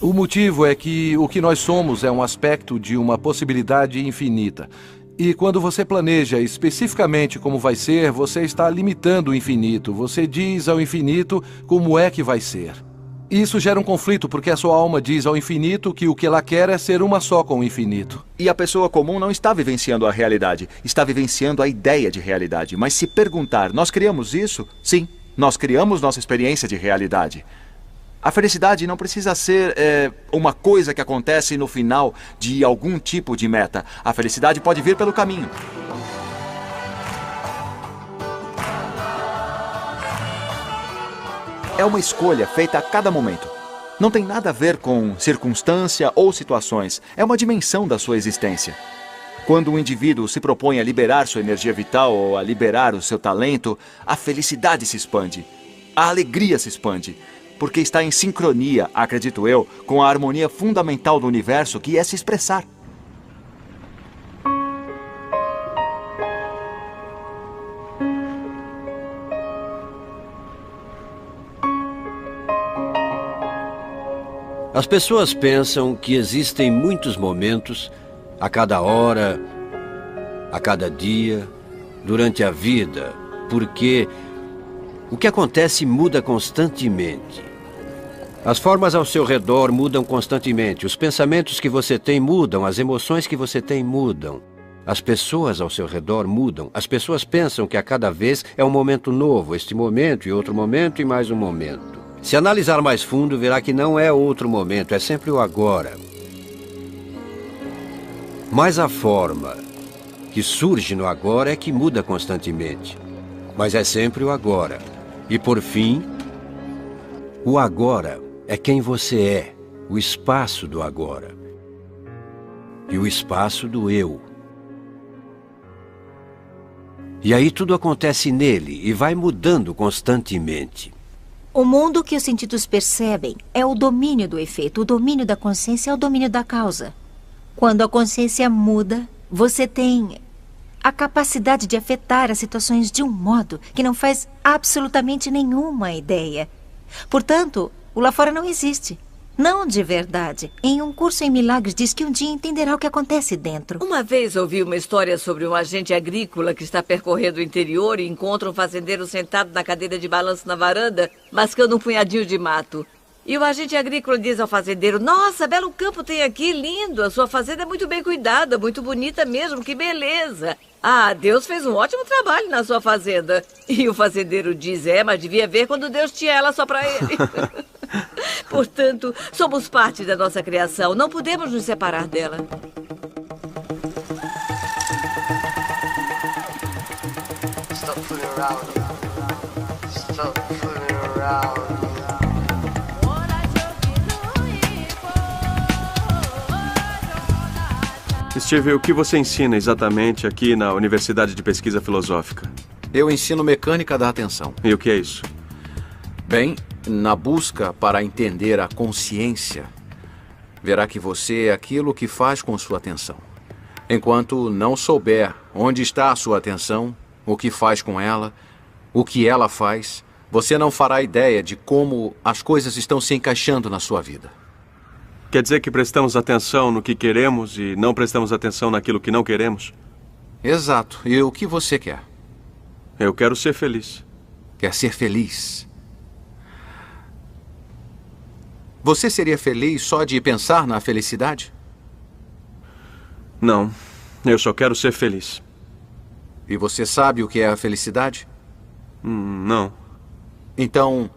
O motivo é que o que nós somos é um aspecto de uma possibilidade infinita. E quando você planeja especificamente como vai ser, você está limitando o infinito. Você diz ao infinito como é que vai ser. Isso gera um conflito, porque a sua alma diz ao infinito que o que ela quer é ser uma só com o infinito. E a pessoa comum não está vivenciando a realidade, está vivenciando a ideia de realidade. Mas se perguntar, nós criamos isso? Sim, nós criamos nossa experiência de realidade. A felicidade não precisa ser uma coisa que acontece no final de algum tipo de meta. A felicidade pode vir pelo caminho. É uma escolha feita a cada momento. Não tem nada a ver com circunstância ou situações. É uma dimensão da sua existência. Quando um indivíduo se propõe a liberar sua energia vital ou a liberar o seu talento, a felicidade se expande. A alegria se expande. Porque está em sincronia, acredito eu, com a harmonia fundamental do universo, que é se expressar. As pessoas pensam que existem muitos momentos, a cada hora, a cada dia, durante a vida, porque o que acontece muda constantemente. As formas ao seu redor mudam constantemente. Os pensamentos que você tem mudam. As emoções que você tem mudam. As pessoas ao seu redor mudam. As pessoas pensam que a cada vez é um momento novo. Este momento e outro momento e mais um momento. Se analisar mais fundo, verá que não é outro momento. É sempre o agora. Mas a forma que surge no agora é que muda constantemente. Mas é sempre o agora. E por fim, o agora é quem você é, o espaço do agora. E o espaço do eu. E aí tudo acontece nele e vai mudando constantemente. O mundo que os sentidos percebem é o domínio do efeito. O domínio da consciência é o domínio da causa. Quando a consciência muda, você tem a capacidade de afetar as situações de um modo que não faz absolutamente nenhuma ideia. Portanto, o lá fora não existe. Não de verdade. Em um curso em milagres diz que um dia entenderá o que acontece dentro. Uma vez ouvi uma história sobre um agente agrícola que está percorrendo o interior e encontra um fazendeiro sentado na cadeira de balanço na varanda, mascando um punhadinho de mato. E o agente agrícola diz ao fazendeiro: nossa, belo campo tem aqui, lindo. A sua fazenda é muito bem cuidada, muito bonita mesmo, que beleza. Ah, Deus fez um ótimo trabalho na sua fazenda. E o fazendeiro diz: mas devia ver quando Deus tinha ela só para ele. Portanto, somos parte da nossa criação. Não podemos nos separar dela. Stop fooling around. Stop fooling around. Steve, o que você ensina exatamente aqui na Universidade de Pesquisa Filosófica? Eu ensino mecânica da atenção. E o que é isso? Bem, na busca para entender a consciência, verá que você é aquilo que faz com sua atenção. Enquanto não souber onde está a sua atenção, o que faz com ela, o que ela faz, você não fará ideia de como as coisas estão se encaixando na sua vida. Quer dizer que prestamos atenção no que queremos e não prestamos atenção naquilo que não queremos? Exato. E o que você quer? Eu quero ser feliz. Quer ser feliz? Você seria feliz só de pensar na felicidade? Não. Eu só quero ser feliz. E você sabe o que é a felicidade? Não. Então,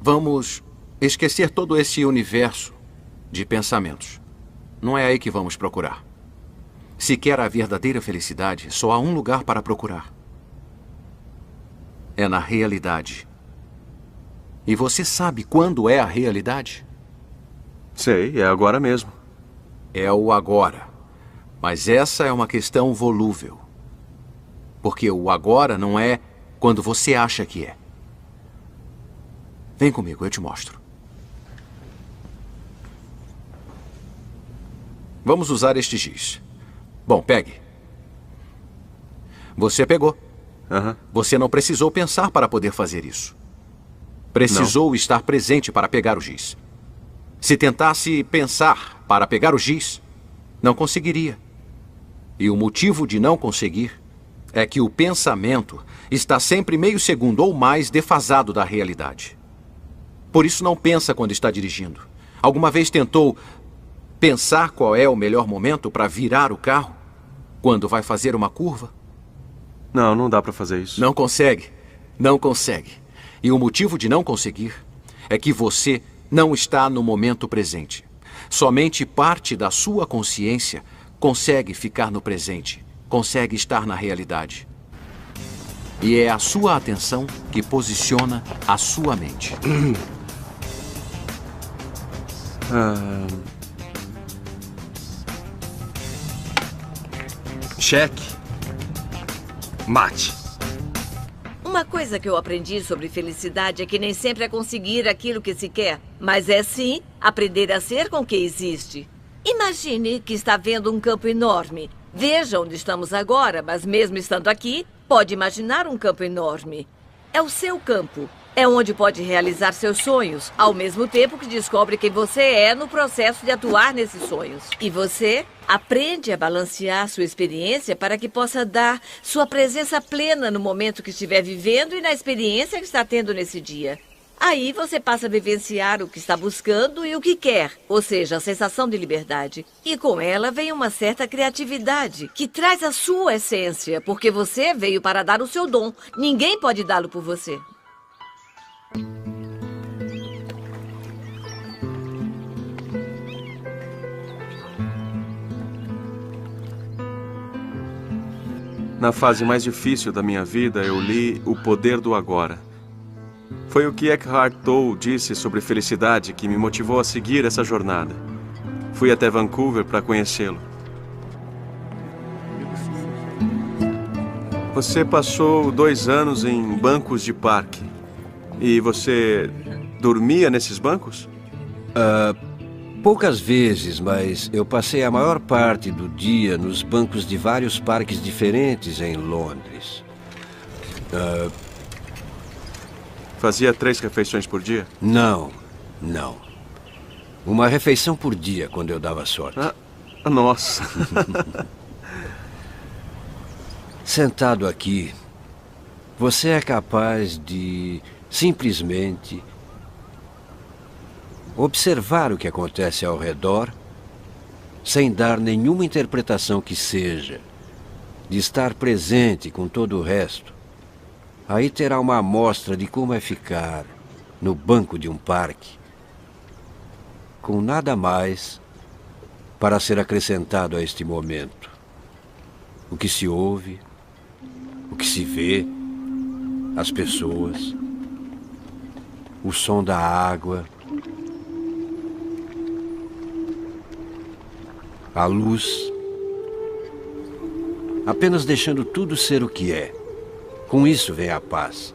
vamos esquecer todo esse universo de pensamentos. Não é aí que vamos procurar. Se quer a verdadeira felicidade, só há um lugar para procurar. É na realidade. E você sabe quando é a realidade? Sei, é agora mesmo. É o agora. Mas essa é uma questão volúvel. Porque o agora não é quando você acha que é. Vem comigo, eu te mostro. Vamos usar este giz. Bom, pegue. Você pegou. Você não precisou pensar para poder fazer isso. Precisou estar presente para pegar o giz. Se tentasse pensar para pegar o giz, não conseguiria. E o motivo de não conseguir é que o pensamento está sempre meio segundo ou mais defasado da realidade. Por isso não pensa quando está dirigindo. Alguma vez tentou pensar qual é o melhor momento para virar o carro quando vai fazer uma curva? Não, não dá para fazer isso. Não consegue. Não consegue. E o motivo de não conseguir é que você não está no momento presente. Somente parte da sua consciência consegue ficar no presente, consegue estar na realidade. E é a sua atenção que posiciona a sua mente. Cheque. Mate. Uma coisa que eu aprendi sobre felicidade é que nem sempre é conseguir aquilo que se quer, mas é sim aprender a ser com o que existe. Imagine que está vendo um campo enorme. Veja onde estamos agora, mas mesmo estando aqui, pode imaginar um campo enorme. É o seu campo. É onde pode realizar seus sonhos, ao mesmo tempo que descobre quem você é no processo de atuar nesses sonhos. E você aprende a balancear sua experiência para que possa dar sua presença plena no momento que estiver vivendo e na experiência que está tendo nesse dia. Aí você passa a vivenciar o que está buscando e o que quer, ou seja, a sensação de liberdade. E com ela vem uma certa criatividade, que traz a sua essência, porque você veio para dar o seu dom. Ninguém pode dá-lo por você. na fase mais difícil da minha vida, eu li O Poder do Agora. Foi o que Eckhart Tolle disse sobre felicidade que me motivou a seguir essa jornada. Fui até Vancouver para conhecê-lo. Você passou 2 anos em bancos de parque. E você dormia nesses bancos? Poucas vezes, mas eu passei a maior parte do dia nos bancos de vários parques diferentes em Londres. Fazia 3 refeições por dia? Não. Uma refeição por dia, quando eu dava sorte. Nossa! Sentado aqui, você é capaz de simplesmente observar o que acontece ao redor sem dar nenhuma interpretação que seja, de estar presente com todo o resto. Aí terá uma amostra de como é ficar no banco de um parque, com nada mais para ser acrescentado a este momento. O que se ouve, o que se vê, as pessoas, o som da água, a luz, apenas deixando tudo ser o que é. Com isso vem a paz.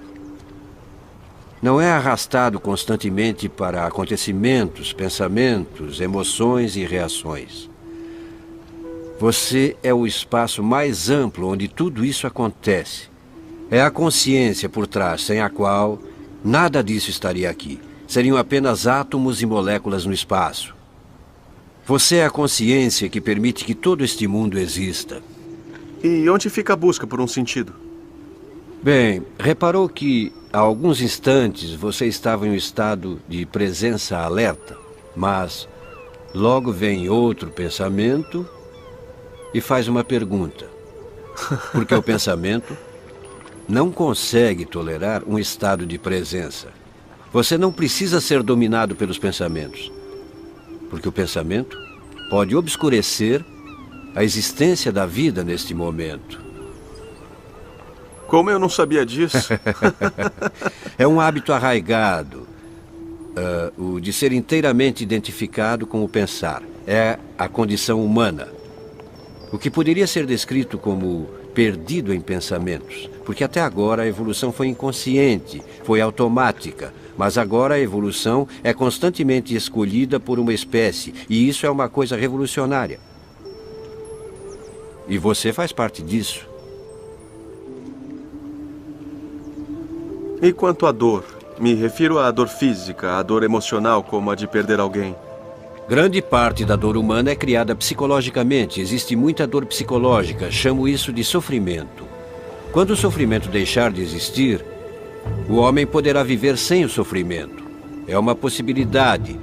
Não é arrastado constantemente para acontecimentos, pensamentos, emoções e reações. Você é o espaço mais amplo onde tudo isso acontece. É a consciência por trás, sem a qual nada disso estaria aqui. Seriam apenas átomos e moléculas no espaço. Você é a consciência que permite que todo este mundo exista. E onde fica a busca por um sentido? Bem, reparou que há alguns instantes você estava em um estado de presença alerta, mas logo vem outro pensamento e faz uma pergunta. Porque o pensamento não consegue tolerar um estado de presença. Você não precisa ser dominado pelos pensamentos, porque o pensamento pode obscurecer a existência da vida neste momento. Como eu não sabia disso? É um hábito arraigado, o de ser inteiramente identificado com o pensar. É a condição humana. O que poderia ser descrito como perdido em pensamentos, porque até agora a evolução foi inconsciente, foi automática, mas agora a evolução é constantemente escolhida por uma espécie, e isso é uma coisa revolucionária. E você faz parte disso. E quanto à dor? Me refiro à dor física, à dor emocional, como a de perder alguém. Grande parte da dor humana é criada psicologicamente. Existe muita dor psicológica. Chamo isso de sofrimento. Quando o sofrimento deixar de existir, o homem poderá viver sem o sofrimento. É uma possibilidade.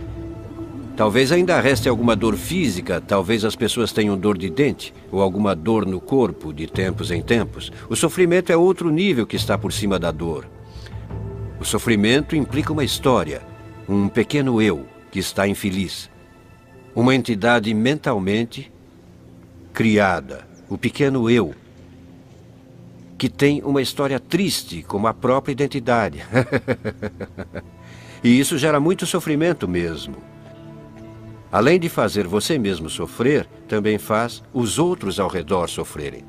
Talvez ainda reste alguma dor física, talvez as pessoas tenham dor de dente, ou alguma dor no corpo de tempos em tempos. O sofrimento é outro nível que está por cima da dor. O sofrimento implica uma história, um pequeno eu que está infeliz. Uma entidade mentalmente criada, o pequeno eu, que tem uma história triste como a própria identidade. E isso gera muito sofrimento mesmo. Além de fazer você mesmo sofrer, também faz os outros ao redor sofrerem.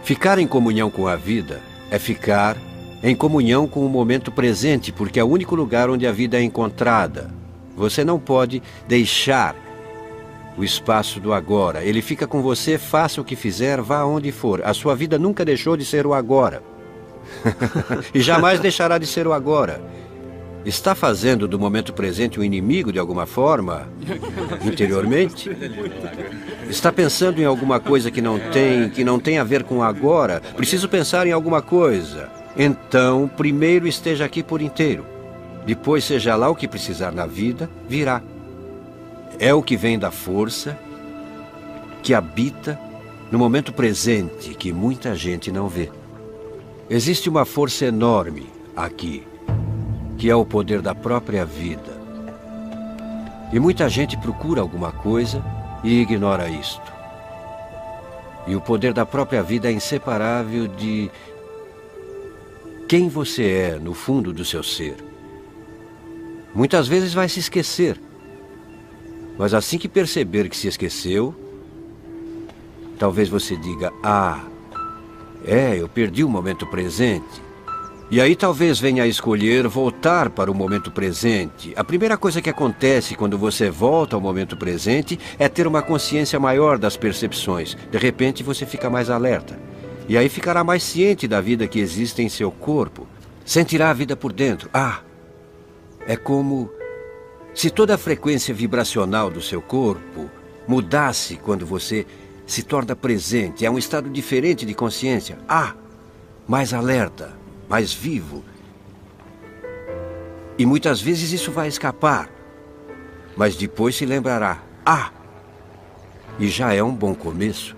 Ficar em comunhão com a vida é ficar em comunhão com o momento presente, porque é o único lugar onde a vida é encontrada. Você não pode deixar o espaço do agora. Ele fica com você, faça o que fizer, vá aonde for. A sua vida nunca deixou de ser o agora. E jamais deixará de ser o agora. Está fazendo do momento presente um inimigo de alguma forma, interiormente? Está pensando em alguma coisa que não tem a ver com o agora? Preciso pensar em alguma coisa. Então, primeiro esteja aqui por inteiro. Depois, seja lá o que precisar na vida, virá. É o que vem da força que habita no momento presente, que muita gente não vê. Existe uma força enorme aqui, que é o poder da própria vida. E muita gente procura alguma coisa e ignora isto. E o poder da própria vida é inseparável de quem você é no fundo do seu ser. Muitas vezes vai se esquecer. Mas assim que perceber que se esqueceu, talvez você diga, eu perdi o momento presente. E aí talvez venha a escolher voltar para o momento presente. A primeira coisa que acontece quando você volta ao momento presente é ter uma consciência maior das percepções. De repente você fica mais alerta. E aí ficará mais ciente da vida que existe em seu corpo. Sentirá a vida por dentro. É como se toda a frequência vibracional do seu corpo mudasse quando você se torna presente. É um estado diferente de consciência. Mais alerta, mais vivo. E muitas vezes isso vai escapar. Mas depois se lembrará. E já é um bom começo.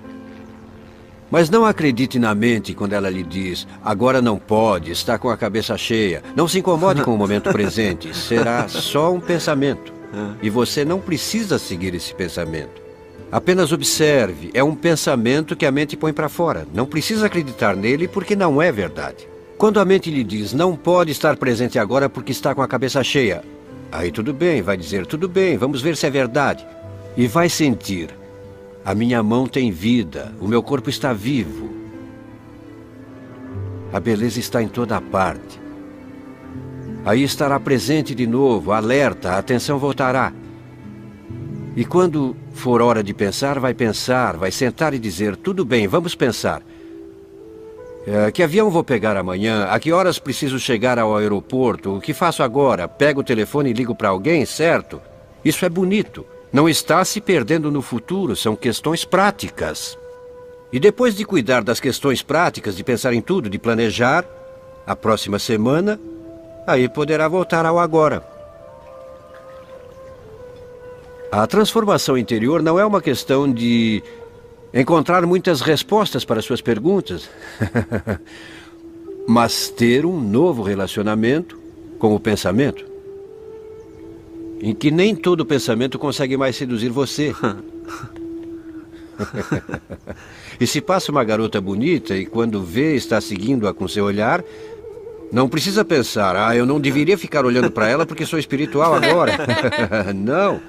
Mas não acredite na mente quando ela lhe diz, agora não pode, está com a cabeça cheia. Não se incomode com o momento presente. Será só um pensamento. E você não precisa seguir esse pensamento. Apenas observe, é um pensamento que a mente põe para fora. Não precisa acreditar nele porque não é verdade. Quando a mente lhe diz, não pode estar presente agora porque está com a cabeça cheia. Aí tudo bem, vai dizer, tudo bem, vamos ver se é verdade. E vai sentir, a minha mão tem vida, o meu corpo está vivo. A beleza está em toda parte. Aí estará presente de novo, alerta, a atenção voltará. E quando for hora de pensar, vai sentar e dizer, tudo bem, vamos pensar. Que avião vou pegar amanhã? A que horas preciso chegar ao aeroporto? O que faço agora? Pego o telefone e ligo para alguém, certo? Isso é bonito. Não está se perdendo no futuro, são questões práticas. E depois de cuidar das questões práticas, de pensar em tudo, de planejar, a próxima semana, aí poderá voltar ao agora. A transformação interior não é uma questão de encontrar muitas respostas para suas perguntas, mas ter um novo relacionamento com o pensamento, em que nem todo pensamento consegue mais seduzir você. E se passa uma garota bonita e quando vê está seguindo-a com seu olhar, não precisa pensar, eu não deveria ficar olhando para ela porque sou espiritual agora. Não.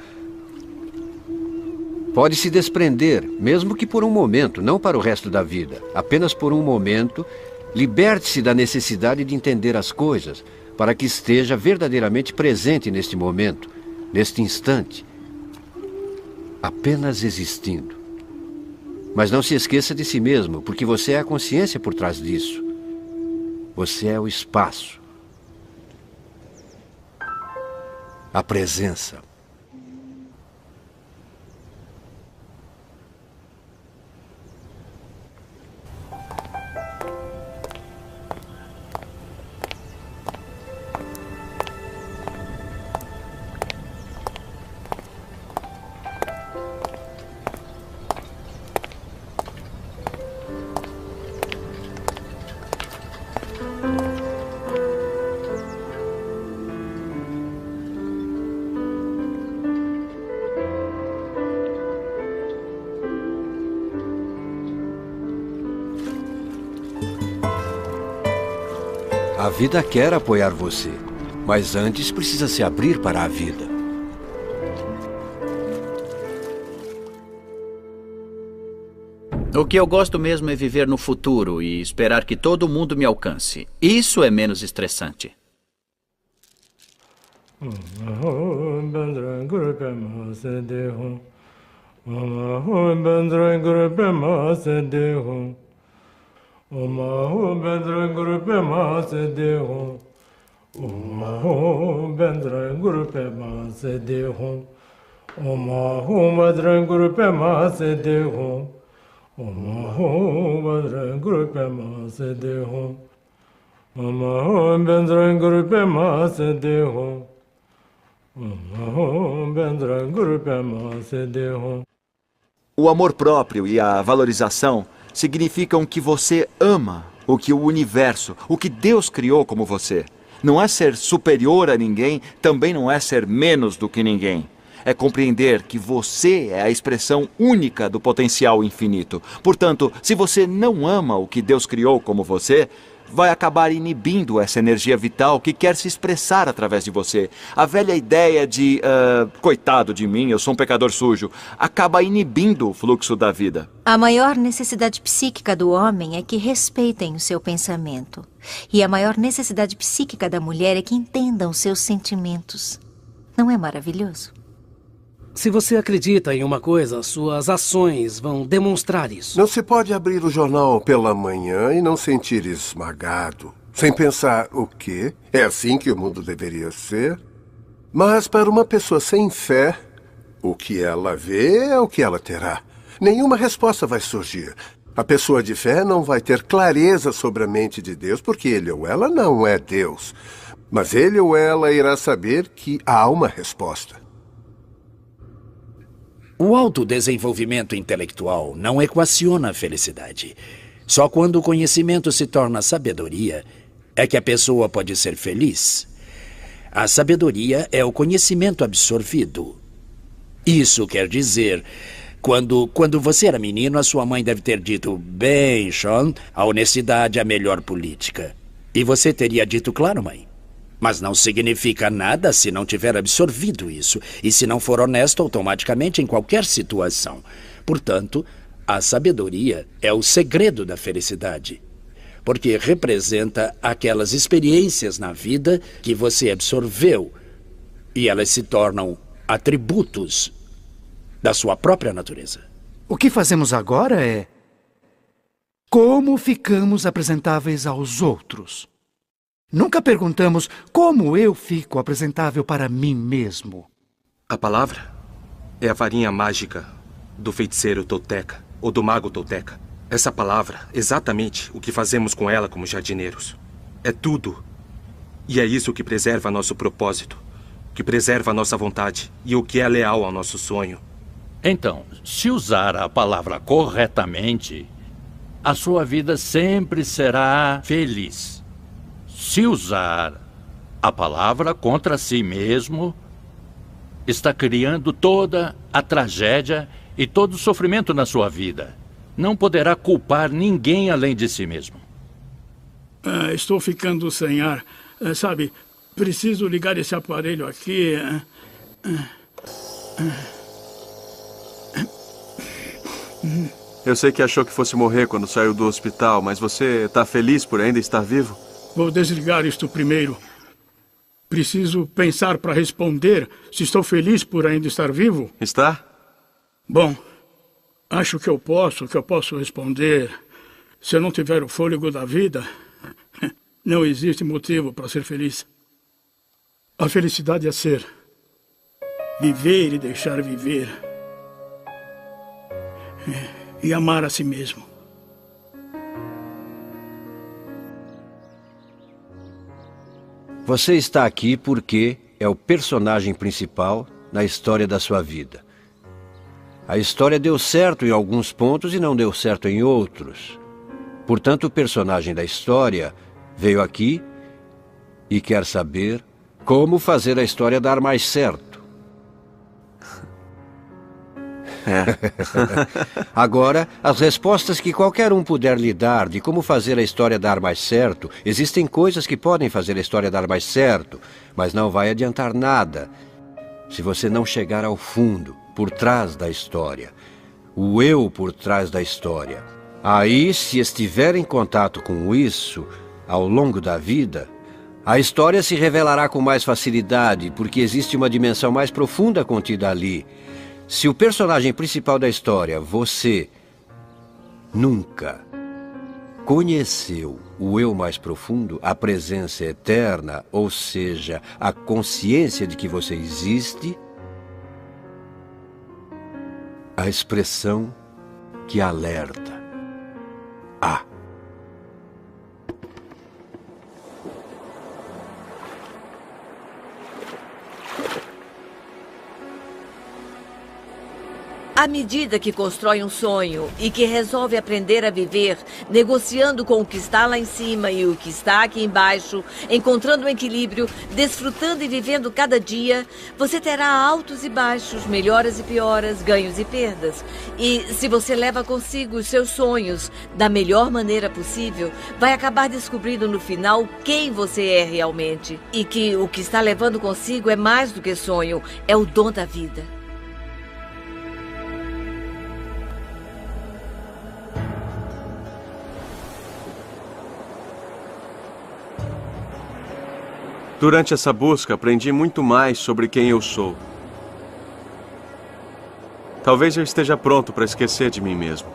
Pode se desprender, mesmo que por um momento, não para o resto da vida. Apenas por um momento, liberte-se da necessidade de entender as coisas, para que esteja verdadeiramente presente neste momento, neste instante. Apenas existindo. Mas não se esqueça de si mesmo, porque você é a consciência por trás disso. Você é o espaço. A presença. A vida quer apoiar você, mas antes precisa se abrir para a vida. O que eu gosto mesmo é viver no futuro e esperar que todo mundo me alcance. Isso é menos estressante. O amor próprio e a valorização significam que você ama o que o universo, o que Deus criou como você. Não é ser superior a ninguém, também não é ser menos do que ninguém. é compreender que você é a expressão única do potencial infinito. Portanto, se você não ama o que Deus criou como você, vai acabar inibindo essa energia vital que quer se expressar através de você. A velha ideia de, coitado de mim, eu sou um pecador sujo, acaba inibindo o fluxo da vida. A maior necessidade psíquica do homem é que respeitem o seu pensamento. E a maior necessidade psíquica da mulher é que entendam seus sentimentos. Não é maravilhoso? Se você acredita em uma coisa, suas ações vão demonstrar isso. Não se pode abrir o jornal pela manhã e não sentir esmagado, sem pensar o quê? É assim que o mundo deveria ser? Mas para uma pessoa sem fé, o que ela vê é o que ela terá. Nenhuma resposta vai surgir. A pessoa de fé não vai ter clareza sobre a mente de Deus, porque ele ou ela não é Deus. Mas ele ou ela irá saber que há uma resposta. O autodesenvolvimento intelectual não equaciona a felicidade. Só quando o conhecimento se torna sabedoria é que a pessoa pode ser feliz. A sabedoria é o conhecimento absorvido. Isso quer dizer, quando você era menino, a sua mãe deve ter dito: bem, Sean, a honestidade é a melhor política. E você teria dito: claro, mãe. Mas não significa nada se não tiver absorvido isso, e se não for honesto automaticamente em qualquer situação. Portanto, a sabedoria é o segredo da felicidade, porque representa aquelas experiências na vida que você absorveu, e elas se tornam atributos da sua própria natureza. O que fazemos agora é como ficamos apresentáveis aos outros. Nunca perguntamos como eu fico apresentável para mim mesmo. A palavra é a varinha mágica do feiticeiro tolteca, ou do mago tolteca. Essa palavra, exatamente o que fazemos com ela como jardineiros. É tudo. E é isso que preserva nosso propósito, que preserva a nossa vontade e o que é leal ao nosso sonho. Então, se usar a palavra corretamente, a sua vida sempre será feliz. Se usar a palavra contra si mesmo, está criando toda a tragédia e todo o sofrimento na sua vida. Não poderá culpar ninguém além de si mesmo. Estou ficando sem ar. Sabe, preciso ligar esse aparelho aqui. Eu sei que achou que fosse morrer quando saiu do hospital, mas você está feliz por ainda estar vivo? Vou desligar isto primeiro. Preciso pensar para responder se estou feliz por ainda estar vivo. Está? Bom, acho que eu posso responder. Se eu não tiver o fôlego da vida, não existe motivo para ser feliz. A felicidade é ser. Viver e deixar viver. E amar a si mesmo. Você está aqui porque é o personagem principal na história da sua vida. A história deu certo em alguns pontos e não deu certo em outros. Portanto, o personagem da história veio aqui e quer saber como fazer a história dar mais certo. Agora, as respostas que qualquer um puder lhe dar de como fazer a história dar mais certo, existem coisas que podem fazer a história dar mais certo, mas não vai adiantar nada se você não chegar ao fundo, por trás da história, o eu por trás da história. Aí, se estiver em contato com isso ao longo da vida, a história se revelará com mais facilidade, porque existe uma dimensão mais profunda contida ali. Se o personagem principal da história, você, nunca conheceu o eu mais profundo, a presença eterna, ou seja, a consciência de que você existe, a expressão que alerta. À medida que constrói um sonho e que resolve aprender a viver, negociando com o que está lá em cima e o que está aqui embaixo, encontrando um equilíbrio, desfrutando e vivendo cada dia, você terá altos e baixos, melhoras e pioras, ganhos e perdas. E se você leva consigo os seus sonhos da melhor maneira possível, vai acabar descobrindo no final quem você é realmente. E que o que está levando consigo é mais do que sonho, é o dom da vida. Durante essa busca, aprendi muito mais sobre quem eu sou. Talvez eu esteja pronto para esquecer de mim mesmo.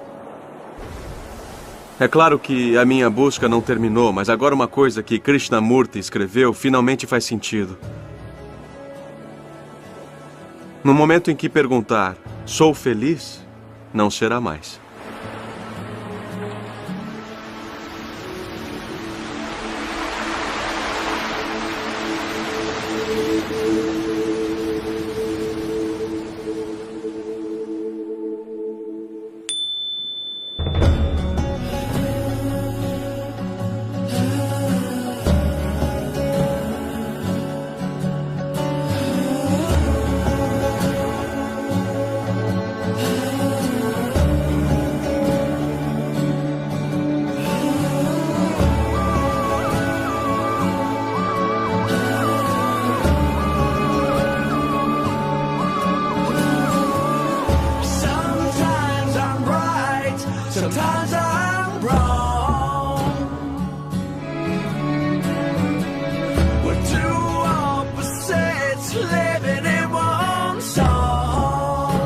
É claro que a minha busca não terminou, mas agora uma coisa que Krishnamurti escreveu finalmente faz sentido. No momento em que perguntar, sou feliz? Não será mais. Sometimes I'm wrong. We're two opposites living in one song.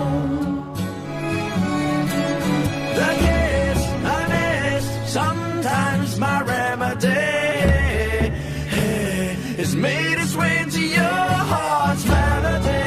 The gifts I miss, sometimes my remedy is made its way into your heart's melody.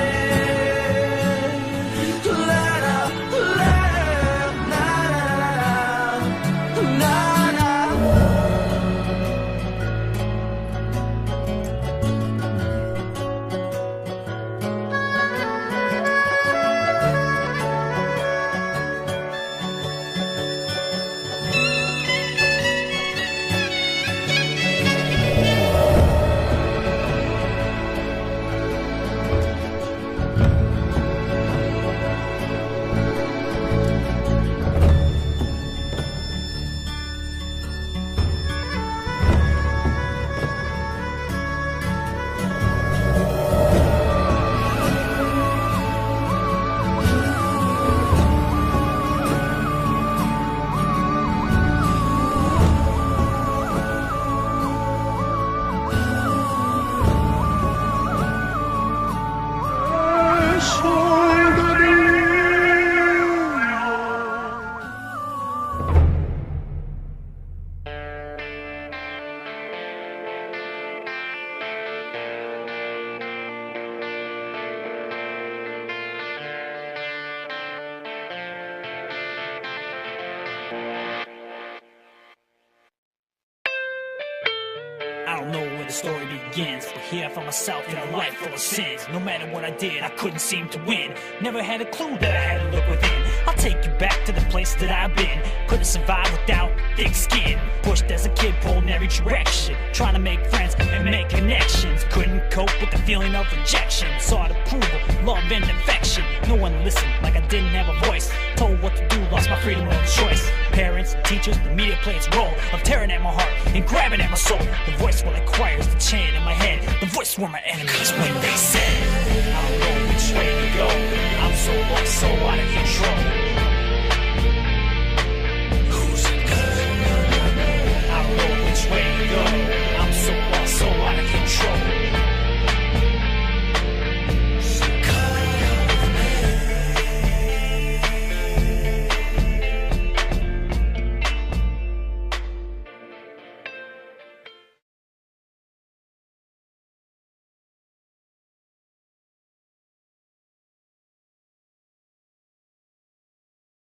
I don't know where the story begins, but here I found myself in a life full of sins. No matter what I did, I couldn't seem to win. Never had a clue that I had to look within. I'll take you back to the place that I've been. Couldn't survive without thick skin. Pushed as a kid, pulled in every direction. Trying to make friends and make connections. Couldn't cope with the feeling of rejection. Sought approval, love and affection. No one listened, like I didn't have a voice. Told what to do, lost my freedom of choice. Parents, teachers, the media play its role of tearing at my heart and grabbing at my soul. The voice what I acquire is the chant in my head. The voice were my enemies.